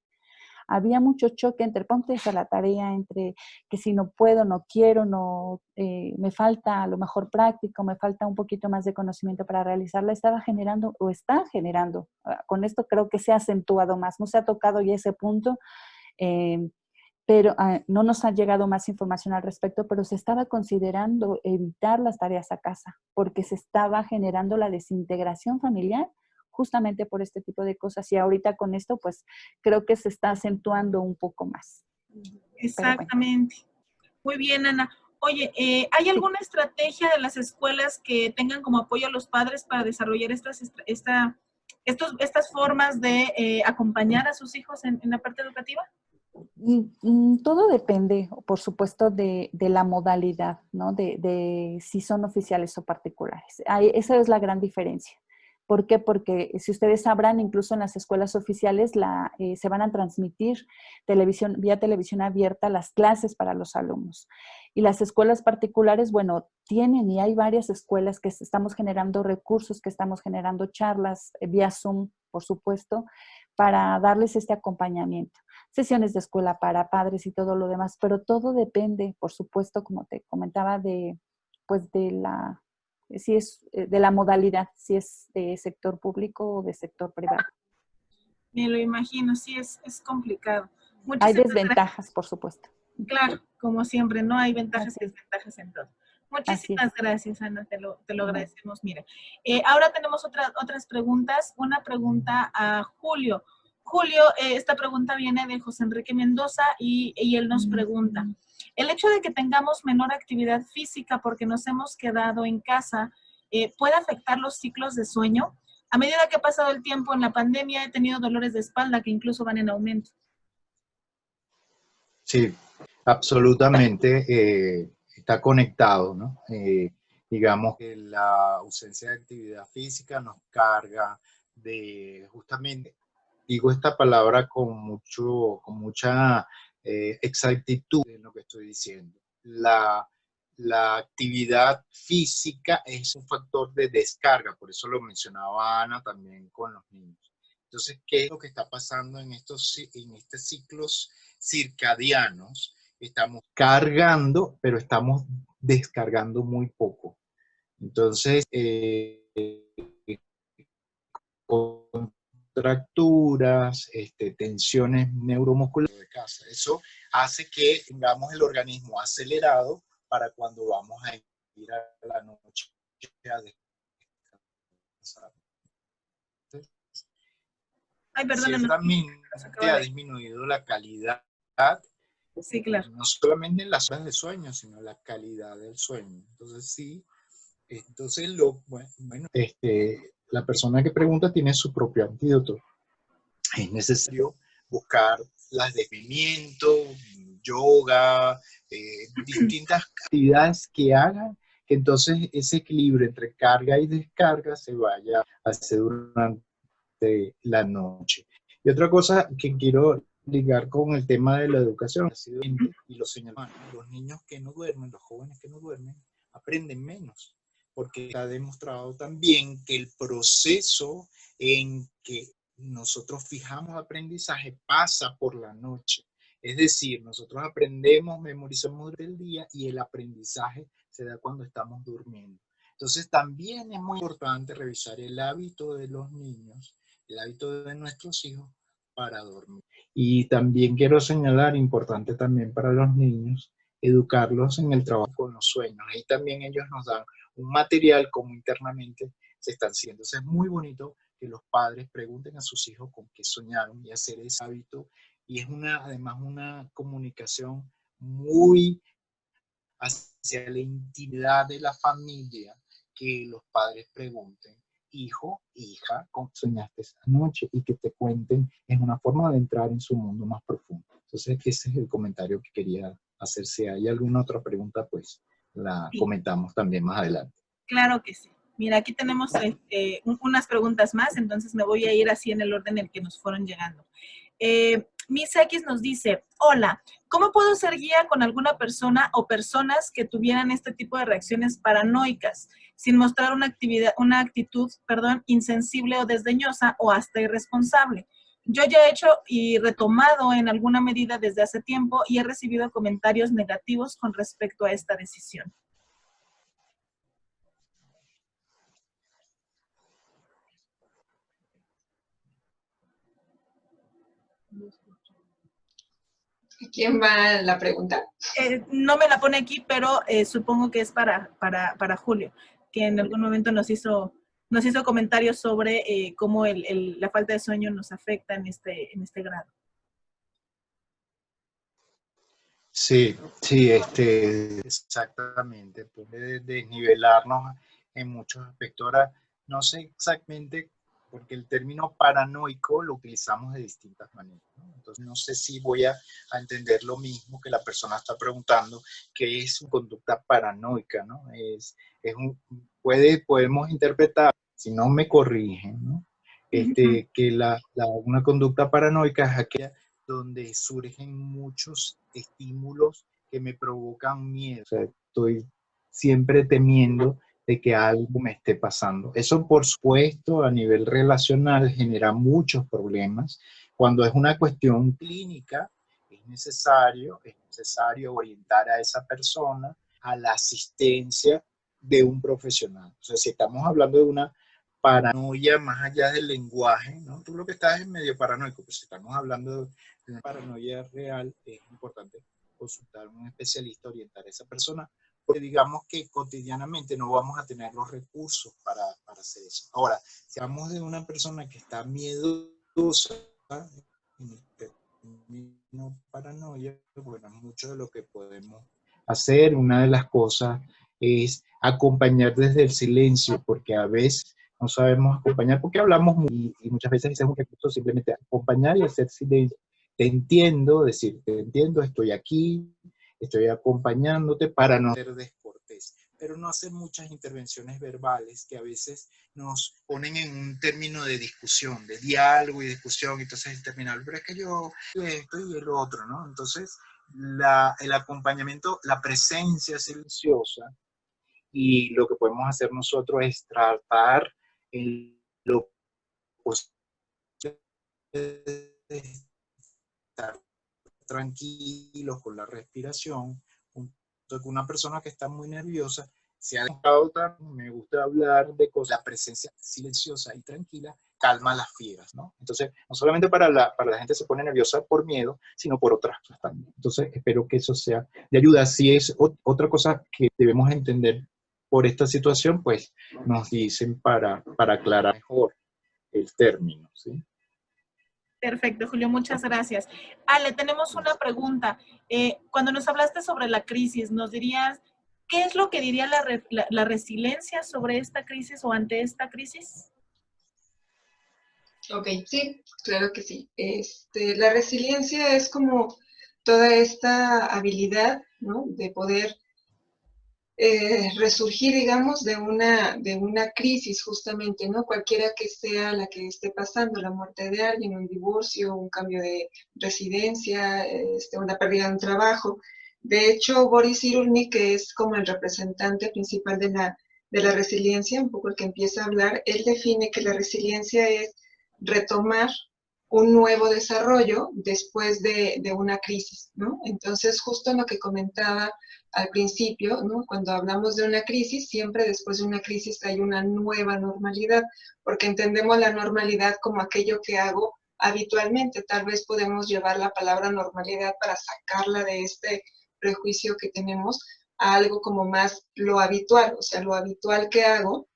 [SPEAKER 4] Había mucho choque entre ponte a la tarea, entre que si no puedo, no quiero, me falta a lo mejor práctico, me falta un poquito más de conocimiento para realizarla, está generando, con esto creo que se ha acentuado más, no se ha tocado ya ese punto, pero no nos ha llegado más información al respecto, pero se estaba considerando evitar las tareas a casa, porque se estaba generando la desintegración familiar justamente por este tipo de cosas. Y ahorita con esto, pues, creo que se está acentuando un poco más.
[SPEAKER 1] Exactamente. Bueno. Muy bien, Ana. Oye, ¿hay alguna estrategia de las escuelas que tengan como apoyo a los padres para desarrollar estas formas de acompañar a sus hijos en la parte educativa?
[SPEAKER 4] Todo depende, por supuesto, de la modalidad, ¿no? De si son oficiales o particulares. Esa es la gran diferencia. ¿Por qué? Porque si ustedes sabrán, incluso en las escuelas oficiales se van a transmitir vía televisión abierta las clases para los alumnos. Y las escuelas particulares, bueno, tienen y hay varias escuelas que estamos generando recursos, que estamos generando charlas vía Zoom, por supuesto, para darles este acompañamiento. Sesiones de escuela para padres y todo lo demás, pero todo depende, por supuesto, como te comentaba, de la modalidad, si es de sector público o de sector privado.
[SPEAKER 1] Me lo imagino, sí, es complicado.
[SPEAKER 4] Hay desventajas, por supuesto.
[SPEAKER 1] Claro, como siempre, ¿no? Hay ventajas y desventajas en todo. Muchísimas gracias, Ana, te lo agradecemos. Mira, ahora tenemos otras preguntas. Una pregunta a Julio. Julio, esta pregunta viene de José Enrique Mendoza y él nos pregunta, ¿el hecho de que tengamos menor actividad física porque nos hemos quedado en casa puede afectar los ciclos de sueño? A medida que ha pasado el tiempo en la pandemia, he tenido dolores de espalda que incluso van en aumento.
[SPEAKER 5] Sí, absolutamente está conectado, ¿no? Digamos que la ausencia de actividad física nos carga de, justamente, digo esta palabra con mucha exactitud en lo que estoy diciendo. La actividad física es un factor de descarga, por eso lo mencionaba Ana también con los niños. Entonces, ¿qué es lo que está pasando en estos ciclos circadianos? Estamos cargando, pero estamos descargando muy poco. Entonces, contracturas, tensiones neuromusculares de casa. Eso hace que tengamos el organismo acelerado para cuando vamos a ir a la noche a descansar.
[SPEAKER 1] Ay, perdóname.
[SPEAKER 5] Ciertamente ha disminuido la calidad,
[SPEAKER 1] sí, claro,
[SPEAKER 5] no solamente en las horas de sueño, sino la calidad del sueño. Entonces, sí, la persona que pregunta tiene su propio antídoto. Es necesario buscar las de movimiento, yoga, distintas actividades que hagan que entonces ese equilibrio entre carga y descarga se vaya a hacer durante la noche. Y otra cosa que quiero ligar con el tema de la educación, y los señalamos, los niños que no duermen, los jóvenes que no duermen, aprenden menos, porque está demostrado también que el proceso en que nosotros fijamos aprendizaje pasa por la noche. Es decir, nosotros aprendemos, memorizamos durante el día y el aprendizaje se da cuando estamos durmiendo. Entonces también es muy importante revisar el hábito de los niños, el hábito de nuestros hijos para dormir. Y también quiero señalar, importante también para los niños, educarlos en el trabajo con los sueños. Ahí también ellos nos dan un material como internamente se están haciendo. Entonces es muy bonito que los padres pregunten a sus hijos con qué soñaron y hacer ese hábito. Y es además una comunicación muy hacia la intimidad de la familia, que los padres pregunten, hijo, hija, ¿cómo soñaste esa noche? Y que te cuenten, es una forma de entrar en su mundo más profundo. Entonces ese es el comentario que quería hacer. Si hay alguna otra pregunta, pues la comentamos también más adelante.
[SPEAKER 1] Claro que sí. Mira, aquí tenemos unas preguntas más, entonces me voy a ir así en el orden en el que nos fueron llegando. Miss X nos dice, hola, ¿cómo puedo ser guía con alguna persona o personas que tuvieran este tipo de reacciones paranoicas, sin mostrar una actitud, insensible o desdeñosa o hasta irresponsable? Yo ya he hecho y retomado en alguna medida desde hace tiempo y he recibido comentarios negativos con respecto a esta decisión.
[SPEAKER 2] ¿Quién va la pregunta?
[SPEAKER 1] No me la pone aquí, pero supongo que es para Julio, que en algún momento nos hizo comentarios sobre cómo la falta de sueño nos afecta en este grado.
[SPEAKER 5] Sí, exactamente. Puede desnivelarnos en muchos aspectos. Ahora, no sé exactamente, porque el término paranoico lo utilizamos de distintas maneras, ¿no? Entonces, no sé si voy a entender lo mismo que la persona está preguntando, que es su conducta paranoica, ¿no? Podemos interpretar, si no me corrigen, ¿no? Que una conducta paranoica es aquella donde surgen muchos estímulos que me provocan miedo. O sea, estoy siempre temiendo de que algo me esté pasando. Eso, por supuesto, a nivel relacional genera muchos problemas. Cuando es una cuestión clínica, es necesario orientar a esa persona a la asistencia de un profesional. O sea, si estamos hablando de una paranoia más allá del lenguaje, ¿no? Tú lo que estás es medio paranoico, pero si estamos hablando de una paranoia real, es importante consultar a un especialista, orientar a esa persona, porque digamos que cotidianamente no vamos a tener los recursos para hacer eso. Ahora, si hablamos de una persona que está miedosa, no paranoia, bueno, mucho de lo que podemos hacer, una de las cosas es acompañar desde el silencio, porque a veces no sabemos acompañar porque hablamos y muchas veces ese es un recurso, simplemente acompañar y hacer silencio. Te entiendo, decir, te entiendo, estoy aquí, estoy acompañándote para no ser descortés, pero no hacer muchas intervenciones verbales que a veces nos ponen en un término de discusión, de diálogo y discusión, entonces es interminable, pero es que yo esto y el otro, ¿no? Entonces, el acompañamiento, la presencia silenciosa y lo que podemos hacer nosotros es tratar en lo posible de estar tranquilos con la respiración, junto con una persona que está muy nerviosa, se ha dejado me gusta hablar de cosas, la presencia silenciosa y tranquila calma las fieras, ¿no? Entonces, no solamente para la gente se pone nerviosa por miedo, sino por otras cosas también. Entonces, espero que eso sea de ayuda. Si es otra cosa que debemos entender por esta situación, pues nos dicen para aclarar mejor el término, ¿sí?
[SPEAKER 1] Perfecto, Julio, muchas gracias. Ale, tenemos una pregunta. Cuando nos hablaste sobre la crisis, ¿nos dirías qué es lo que diría la resiliencia sobre esta crisis o ante esta crisis?
[SPEAKER 2] Ok, sí, claro que sí. La resiliencia es como toda esta habilidad, ¿no? De poder resurgir, digamos, de una crisis justamente, ¿no? Cualquiera que sea la que esté pasando, la muerte de alguien, un divorcio, un cambio de residencia, una pérdida de un trabajo. De hecho, Boris Cyrulnik, que es como el representante principal de la resiliencia, un poco el que empieza a hablar, él define que la resiliencia es retomar un nuevo desarrollo después de una crisis, ¿no? Entonces, justo en lo que comentaba al principio, ¿no? Cuando hablamos de una crisis, siempre después de una crisis hay una nueva normalidad, porque entendemos la normalidad como aquello que hago habitualmente. Tal vez podemos llevar la palabra normalidad para sacarla de este prejuicio que tenemos a algo como más lo habitual, o sea, lo habitual que hago,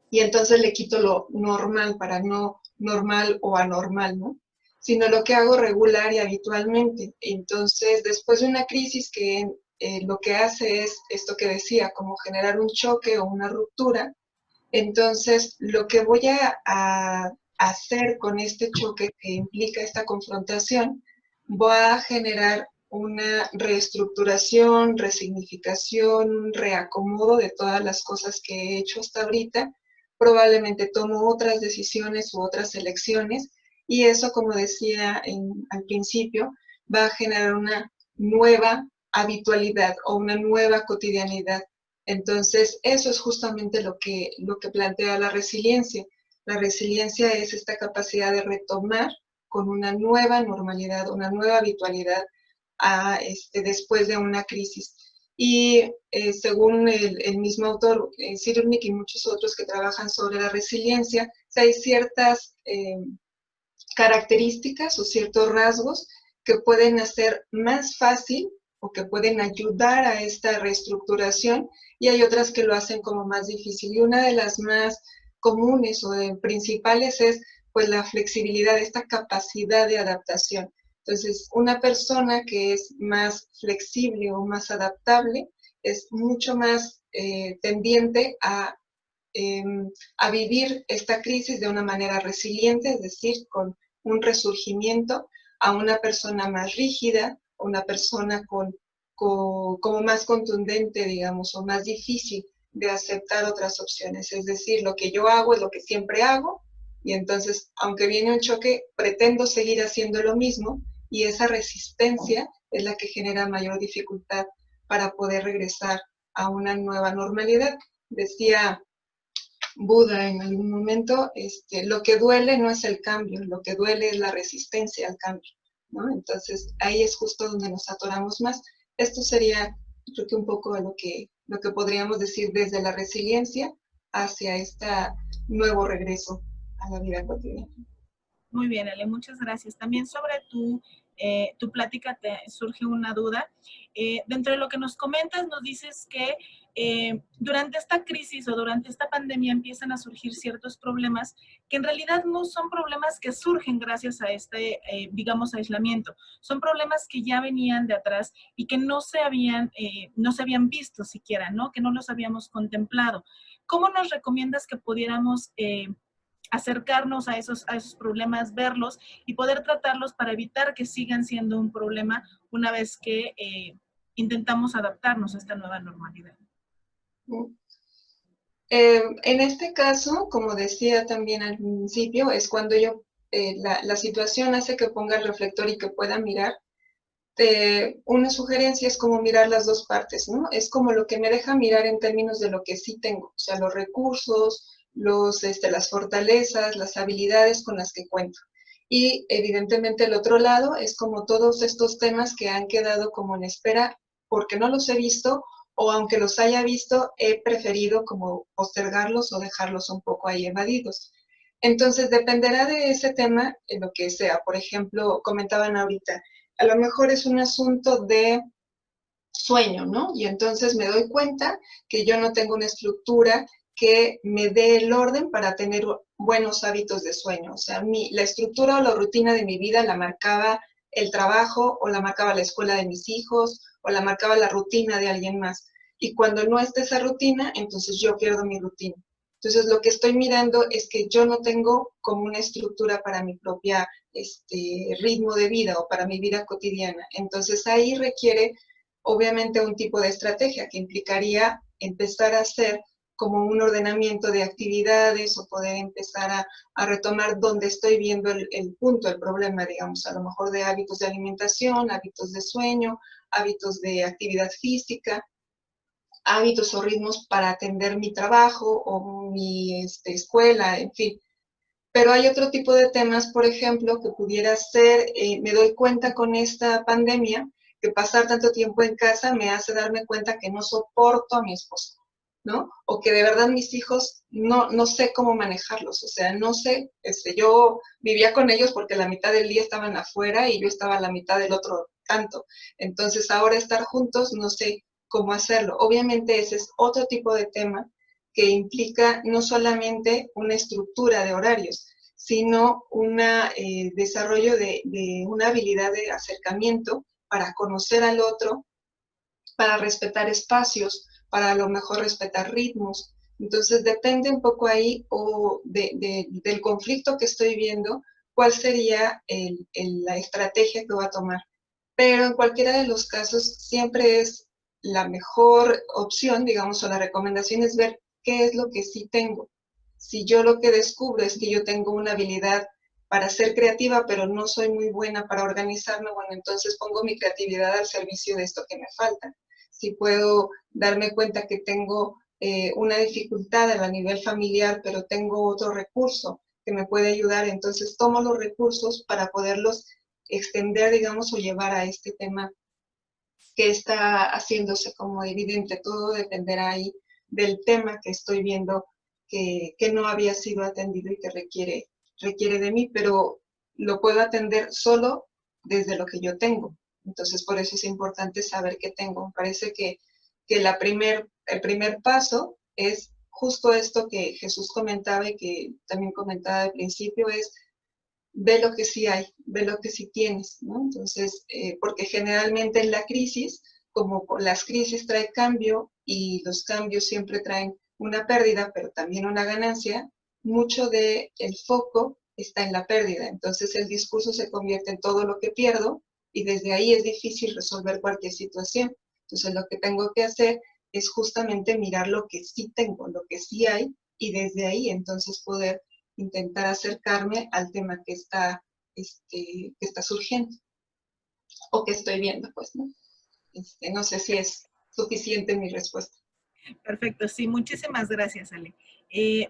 [SPEAKER 2] y entonces le quito lo normal para no normal o anormal, ¿no? Sino lo que hago regular y habitualmente. Entonces, después de una crisis que lo que hace es esto que decía, como generar un choque o una ruptura, entonces lo que voy a hacer con este choque que implica esta confrontación, va a generar una reestructuración, resignificación, reacomodo de todas las cosas que he hecho hasta ahorita. Probablemente tomo otras decisiones u otras elecciones y eso, como decía al principio, va a generar una nueva habitualidad o una nueva cotidianidad. Entonces, eso es justamente lo que plantea la resiliencia. La resiliencia es esta capacidad de retomar con una nueva normalidad, una nueva habitualidad después de una crisis. Y según el mismo autor, Cyrulnik y muchos otros que trabajan sobre la resiliencia, hay ciertas características o ciertos rasgos que pueden hacer más fácil o que pueden ayudar a esta reestructuración y hay otras que lo hacen como más difícil. Y una de las más comunes o principales es pues la flexibilidad, esta capacidad de adaptación. Entonces, una persona que es más flexible o más adaptable es mucho más tendiente a vivir esta crisis de una manera resiliente, es decir, con un resurgimiento, a una persona más rígida, una persona como más contundente, digamos, o más difícil de aceptar otras opciones. Es decir, lo que yo hago es lo que siempre hago, y entonces, aunque viene un choque, pretendo seguir haciendo lo mismo, y esa resistencia es la que genera mayor dificultad para poder regresar a una nueva normalidad. Decía Buda en algún momento, lo que duele no es el cambio, lo que duele es la resistencia al cambio, ¿no? Entonces, ahí es justo donde nos atoramos más. Esto sería, creo que un poco lo que podríamos decir desde la resiliencia hacia este nuevo regreso a la vida cotidiana.
[SPEAKER 1] Muy bien, Ale, muchas gracias. También sobre tu plática te surge una duda. Dentro de lo que nos comentas, nos dices que durante esta crisis o durante esta pandemia empiezan a surgir ciertos problemas que en realidad no son problemas que surgen gracias a este, digamos, aislamiento. Son problemas que ya venían de atrás y que no se habían visto siquiera, ¿no? Que no los habíamos contemplado. ¿cómo nos recomiendas que pudiéramos acercarnos a esos problemas, verlos y poder tratarlos para evitar que sigan siendo un problema una vez que intentamos adaptarnos a esta nueva normalidad?
[SPEAKER 2] En este caso, como decía también al principio, es cuando la situación hace que ponga el reflector y que pueda mirar. Una sugerencia es como mirar las dos partes, ¿no? Es como lo que me deja mirar en términos de lo que sí tengo, o sea, los recursos, las fortalezas, las habilidades con las que cuento. Y evidentemente el otro lado es como todos estos temas que han quedado como en espera porque no los he visto, o aunque los haya visto, he preferido como postergarlos o dejarlos un poco ahí evadidos. Entonces dependerá de ese tema en lo que sea. Por ejemplo, comentaban ahorita, a lo mejor es un asunto de sueño, ¿no? Y entonces me doy cuenta que yo no tengo una estructura que me dé el orden para tener buenos hábitos de sueño. O sea, la estructura o la rutina de mi vida la marcaba el trabajo, o la marcaba la escuela de mis hijos, o la marcaba la rutina de alguien más. Y cuando no está esa rutina, entonces yo pierdo mi rutina. Entonces lo que estoy mirando es que yo no tengo como una estructura para mi propia ritmo de vida o para mi vida cotidiana. Entonces ahí requiere obviamente un tipo de estrategia que implicaría empezar a hacer como un ordenamiento de actividades o poder empezar a retomar donde estoy viendo el punto, el problema, digamos, a lo mejor de hábitos de alimentación, hábitos de sueño, hábitos de actividad física, hábitos o ritmos para atender mi trabajo o mi escuela, en fin. Pero hay otro tipo de temas, por ejemplo, que pudiera ser, me doy cuenta con esta pandemia, que pasar tanto tiempo en casa me hace darme cuenta que no soporto a mi esposo, ¿no? O que de verdad mis hijos no sé cómo manejarlos, o sea, no sé, yo vivía con ellos porque la mitad del día estaban afuera y yo estaba a la mitad del otro tanto. Entonces ahora estar juntos no sé cómo hacerlo. Obviamente ese es otro tipo de tema que implica no solamente una estructura de horarios, sino un desarrollo de una habilidad de acercamiento para conocer al otro, para respetar espacios, para a lo mejor respetar ritmos. Entonces depende un poco ahí del conflicto que estoy viendo, cuál sería la estrategia que voy a tomar. Pero en cualquiera de los casos siempre es la mejor opción, digamos, o la recomendación es ver qué es lo que sí tengo. Si yo lo que descubro es que yo tengo una habilidad para ser creativa, pero no soy muy buena para organizarme, bueno, entonces pongo mi creatividad al servicio de esto que me falta. Si puedo darme cuenta que tengo una dificultad a nivel familiar, pero tengo otro recurso que me puede ayudar, entonces tomo los recursos para poderlos extender, digamos, o llevar a este tema que está haciéndose como evidente. Todo dependerá ahí del tema que estoy viendo que no había sido atendido y que requiere de mí, pero lo puedo atender solo desde lo que yo tengo. Entonces, por eso es importante saber qué tengo. Me parece que el primer paso es justo esto que Jesús comentaba y que también comentaba al principio, es ve lo que sí hay, ve lo que sí tienes, ¿no? Entonces, porque generalmente en la crisis, como las crisis traen cambio y los cambios siempre traen una pérdida, pero también una ganancia, mucho del foco está en la pérdida. Entonces el discurso se convierte en todo lo que pierdo y desde ahí es difícil resolver cualquier situación. Entonces lo que tengo que hacer es justamente mirar lo que sí tengo, lo que sí hay, y desde ahí entonces poder intentar acercarme al tema que está surgiendo o que estoy viendo, pues, ¿no? No sé si es suficiente mi respuesta.
[SPEAKER 1] Perfecto, sí, muchísimas gracias, Ale.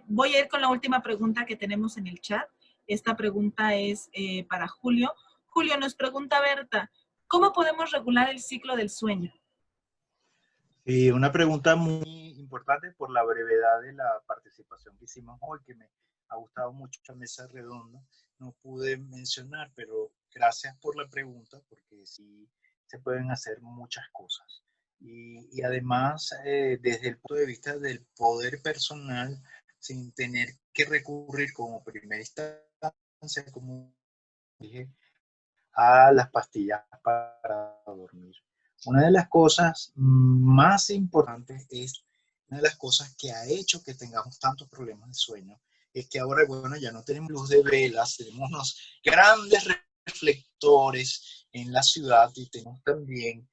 [SPEAKER 1] Voy a ir con la última pregunta que tenemos en el chat. Esta pregunta es para Julio. Julio, nos pregunta Berta, ¿cómo podemos regular el ciclo del sueño?
[SPEAKER 5] Una pregunta muy importante por la brevedad de la participación que hicimos hoy, que me ha gustado mucho la mesa redonda. No pude mencionar, pero gracias por la pregunta, porque sí se pueden hacer muchas cosas. Y además, desde el punto de vista del poder personal, sin tener que recurrir como primera instancia, como dije, a las pastillas para dormir. Una de las cosas más importantes es Una de las cosas que ha hecho que tengamos tantos problemas de sueño es que ahora, bueno, ya no tenemos luz de velas, tenemos unos grandes reflectores en la ciudad y tenemos también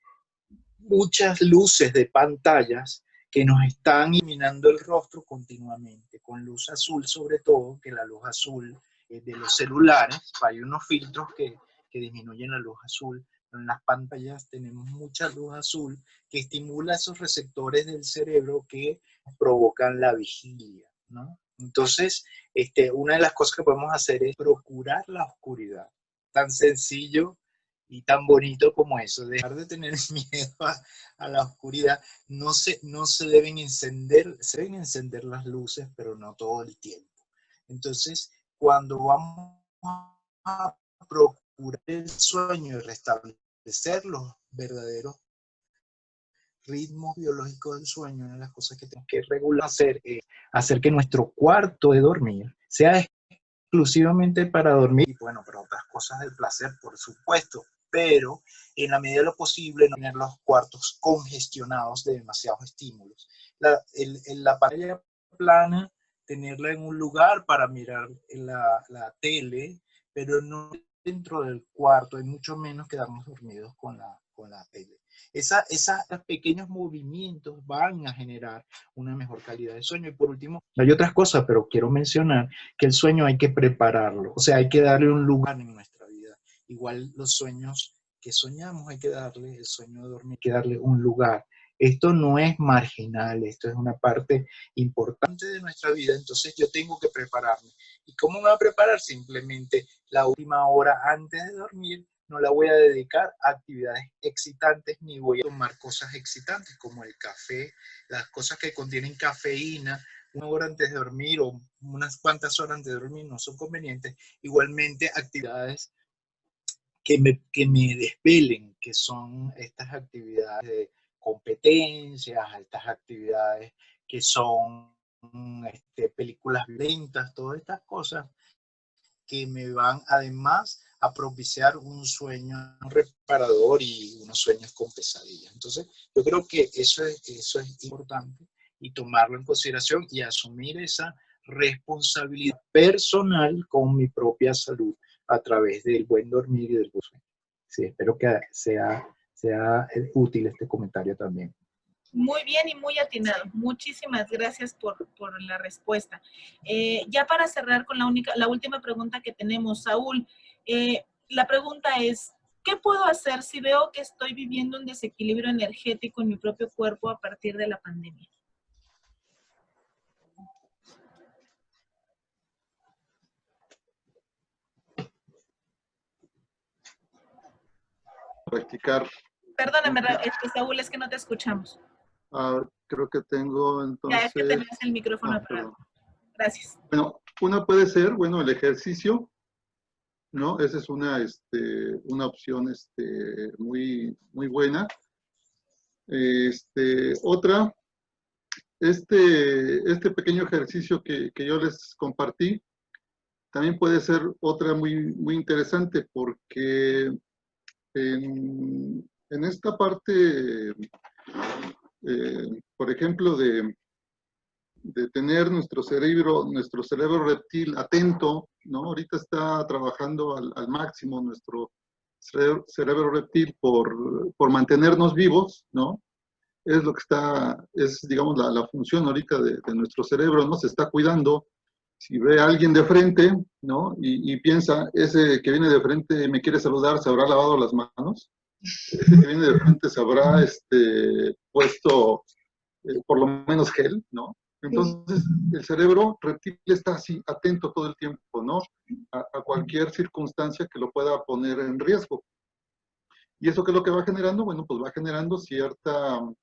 [SPEAKER 5] muchas luces de pantallas que nos están iluminando el rostro continuamente, con luz azul sobre todo, que la luz azul de los celulares, hay unos filtros que disminuyen la luz azul, pero en las pantallas tenemos mucha luz azul que estimula esos receptores del cerebro que provocan la vigilia, ¿no? Entonces, una de las cosas que podemos hacer es procurar la oscuridad, tan sencillo y tan bonito como eso, dejar de tener miedo a la oscuridad. No se deben encender, se deben encender las luces, pero no todo el tiempo. Entonces, cuando vamos a procurar el sueño y restablecer los verdaderos ritmos biológicos del sueño, una de las cosas que tenemos que regular hacer que nuestro cuarto de dormir sea exclusivamente para dormir, y bueno, para otras cosas del placer, por supuesto, pero en la medida de lo posible no tener los cuartos congestionados de demasiados estímulos. La pantalla plana, tenerla en un lugar para mirar la tele, pero no dentro del cuarto, y mucho menos quedarnos dormidos con la tele. Esos pequeños movimientos van a generar una mejor calidad de sueño. Y por último, hay otras cosas, pero quiero mencionar que el sueño hay que prepararlo, o sea, hay que darle un lugar en nuestra vida. Igual los sueños que soñamos, hay que darle, el sueño de dormir, hay que darle un lugar. Esto no es marginal, esto es una parte importante de nuestra vida, entonces yo tengo que prepararme. ¿Y cómo me voy a preparar? Simplemente la última hora antes de dormir no la voy a dedicar a actividades excitantes, ni voy a tomar cosas excitantes como el café, las cosas que contienen cafeína. Una hora antes de dormir o unas cuantas horas antes de dormir no son convenientes. Igualmente, actividades que me desvelen, que son estas actividades de competencias, estas actividades que son películas violentas, todas estas cosas que me van además a propiciar un sueño reparador y unos sueños con pesadillas. Entonces, yo creo que eso es importante y tomarlo en consideración y asumir esa responsabilidad personal con mi propia salud a través del buen dormir y del buen sueño. Sí, espero que sea útil este comentario también.
[SPEAKER 1] Muy bien y muy atinado. Muchísimas gracias por la respuesta. Ya para cerrar con la última pregunta que tenemos, Saúl, la pregunta es, ¿qué puedo hacer si veo que estoy viviendo un desequilibrio energético en mi propio cuerpo a partir de la pandemia?
[SPEAKER 6] Practicar.
[SPEAKER 1] Perdóname, Saúl, es que no te escuchamos.
[SPEAKER 6] Creo que tengo entonces...
[SPEAKER 1] Ya, es que tenías el micrófono apagado. Gracias.
[SPEAKER 6] Bueno, una puede ser, bueno, el ejercicio, ¿no? Esa es una opción muy, muy buena. Otra, este pequeño ejercicio que yo les compartí, también puede ser otra muy, muy interesante porque en esta parte, por ejemplo, de tener nuestro cerebro reptil atento, ¿no? Ahorita está trabajando al máximo nuestro cerebro reptil por mantenernos vivos, ¿no? Es lo que digamos, la función ahorita de nuestro cerebro, ¿no? Se está cuidando. Si ve a alguien de frente, ¿no? Y piensa, ese que viene de frente me quiere saludar, ¿se habrá lavado las manos? Ese que viene de frente se habrá puesto por lo menos gel, ¿no? Entonces, el cerebro reptil está así, atento todo el tiempo, ¿no? A cualquier circunstancia que lo pueda poner en riesgo. ¿Y eso qué es lo que va generando? Bueno, pues va generando ciertos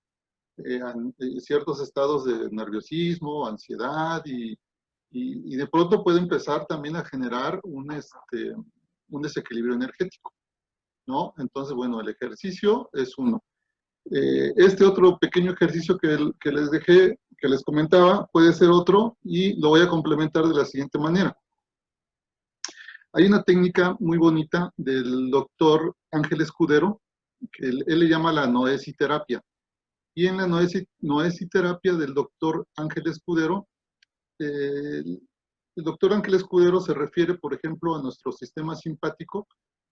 [SPEAKER 6] estados de nerviosismo, ansiedad y de pronto puede empezar también a generar un desequilibrio energético, ¿no? Entonces, bueno, el ejercicio es uno. Este otro pequeño ejercicio que les dejé, que les comentaba, puede ser otro y lo voy a complementar de la siguiente manera. Hay una técnica muy bonita del doctor Ángel Escudero, que él le llama la noesiterapia. Y en la noesiterapia del doctor Ángel Escudero, el doctor Ángel Escudero se refiere, por ejemplo, a nuestro sistema simpático,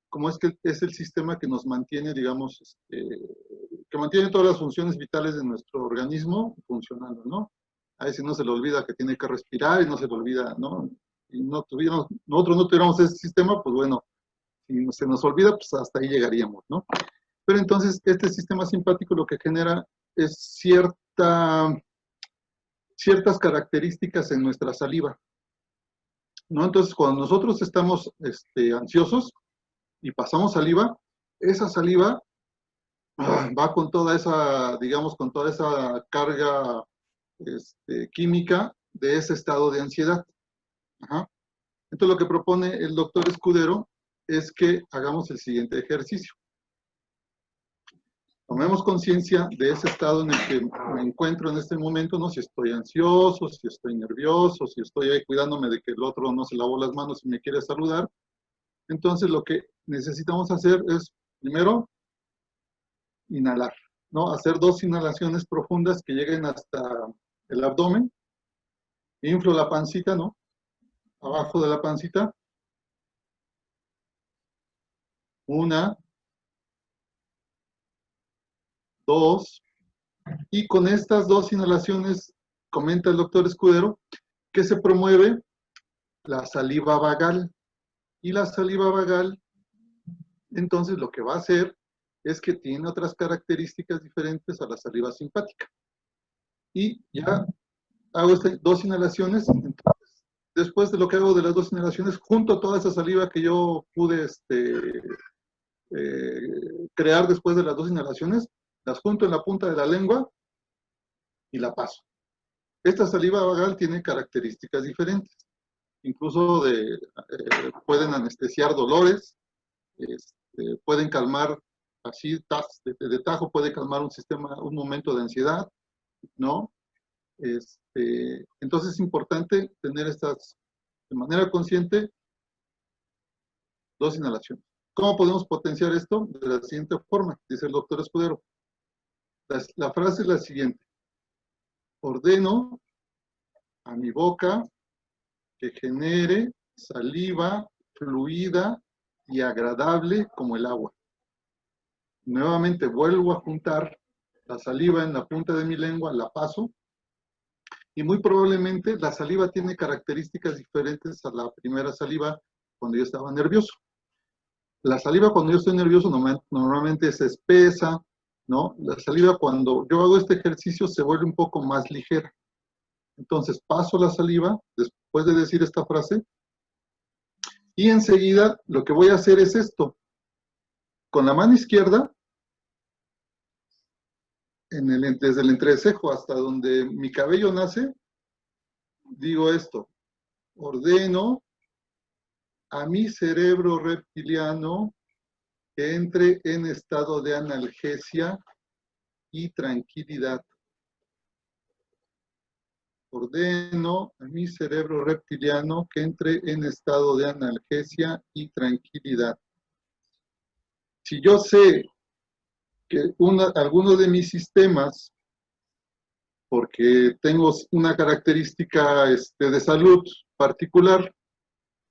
[SPEAKER 6] como es que es el sistema que nos mantiene, digamos, que mantiene todas las funciones vitales de nuestro organismo funcionando, ¿no? A veces no se le olvida que tiene que respirar y no se le olvida, ¿no? Y nosotros no tuviéramos ese sistema, pues bueno, si se nos olvida, pues hasta ahí llegaríamos, ¿no? Pero entonces este sistema simpático lo que genera es ciertas características en nuestra saliva, ¿no? Entonces cuando nosotros estamos ansiosos y pasamos saliva, esa saliva va con toda esa, digamos, con toda esa carga química de ese estado de ansiedad. Ajá. Entonces lo que propone el doctor Escudero es que hagamos el siguiente ejercicio. Tomemos conciencia de ese estado en el que me encuentro en este momento, ¿no? Si estoy ansioso, si estoy nervioso, si estoy ahí cuidándome de que el otro no se lavó las manos y me quiere saludar. Entonces lo que necesitamos hacer es, primero, inhalar, ¿no? Hacer 2 inhalaciones profundas que lleguen hasta el abdomen. Inflo la pancita, ¿no? Abajo de la pancita. 1, 2. Y con estas 2 inhalaciones, comenta el doctor Escudero, que se promueve la saliva vagal. Y la saliva vagal, entonces lo que va a hacer es que tiene otras características diferentes a la saliva simpática. Y ya hago 2 inhalaciones, entonces, después de lo que hago de las 2 inhalaciones, junto toda esa saliva que yo pude crear después de las 2 inhalaciones, las junto en la punta de la lengua y la paso. Esta saliva vagal tiene características diferentes. Incluso pueden anestesiar dolores, pueden calmar, así de tajo, puede calmar un momento de ansiedad, ¿no? Entonces es importante tener estas, de manera consciente, 2 inhalaciones. ¿Cómo podemos potenciar esto? De la siguiente forma, dice el doctor Escudero. La frase es la siguiente. Ordeno a mi boca que genere saliva fluida y agradable como el agua. Nuevamente vuelvo a juntar la saliva en la punta de mi lengua, la paso, y muy probablemente la saliva tiene características diferentes a la primera saliva cuando yo estaba nervioso. La saliva cuando yo estoy nervioso normalmente es espesa, ¿no? La saliva cuando yo hago este ejercicio se vuelve un poco más ligera. Entonces paso la saliva después de decir esta frase y enseguida lo que voy a hacer es esto. Con la mano izquierda, desde el entrecejo hasta donde mi cabello nace, digo esto. Ordeno a mi cerebro reptiliano que entre en estado de analgesia y tranquilidad. Ordeno a mi cerebro reptiliano que entre en estado de analgesia y tranquilidad. Si yo sé que alguno de mis sistemas, porque tengo una característica de salud particular,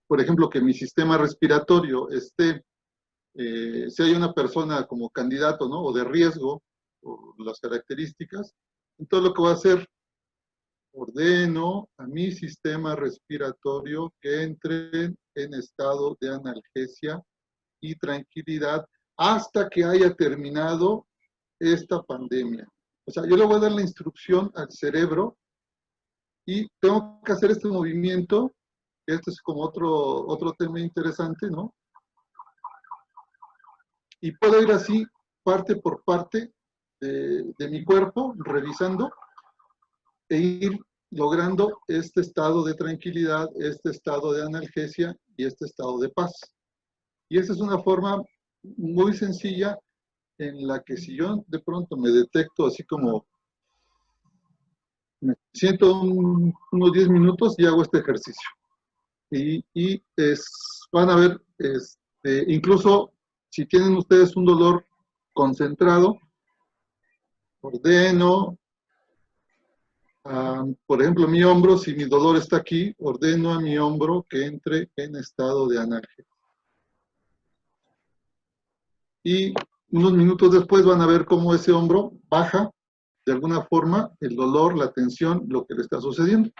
[SPEAKER 6] por ejemplo, que mi sistema respiratorio si hay una persona como candidato, ¿no? O de riesgo, o las características, entonces lo que voy a hacer, ordeno a mi sistema respiratorio que entre en estado de analgesia y tranquilidad hasta que haya terminado esta pandemia. O sea, yo le voy a dar la instrucción al cerebro y tengo que hacer este movimiento. Este es como otro tema interesante, ¿no? Y puedo ir así, parte por parte de mi cuerpo, revisando, e ir logrando este estado de tranquilidad, este estado de analgesia y este estado de paz. Y esa es una forma muy sencilla en la que si yo de pronto me detecto así como me siento unos 10 minutos y hago este ejercicio. Y van a ver, incluso si tienen ustedes un dolor concentrado, ordeno, por ejemplo, mi hombro, si mi dolor está aquí, ordeno a mi hombro que entre en estado de analgesia. Y unos minutos después van a ver cómo ese hombro baja de alguna forma el dolor, la tensión, lo que le está sucediendo.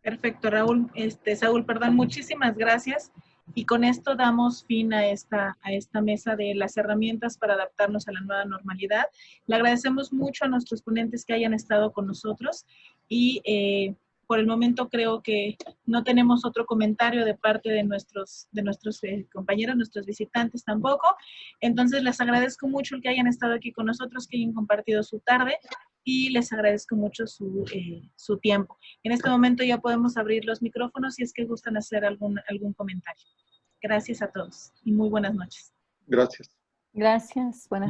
[SPEAKER 1] Perfecto, Raúl. Saúl, perdón, muchísimas gracias. Y con esto damos fin a esta mesa de las herramientas para adaptarnos a la nueva normalidad. Le agradecemos mucho a nuestros ponentes que hayan estado con nosotros y por el momento creo que no tenemos otro comentario de parte de nuestros compañeros, nuestros visitantes tampoco. Entonces les agradezco mucho el que hayan estado aquí con nosotros, que hayan compartido su tarde y les agradezco mucho su tiempo. En este momento ya podemos abrir los micrófonos si es que gustan hacer algún comentario. Gracias a todos y muy buenas noches.
[SPEAKER 6] Gracias.
[SPEAKER 4] Gracias. Buenas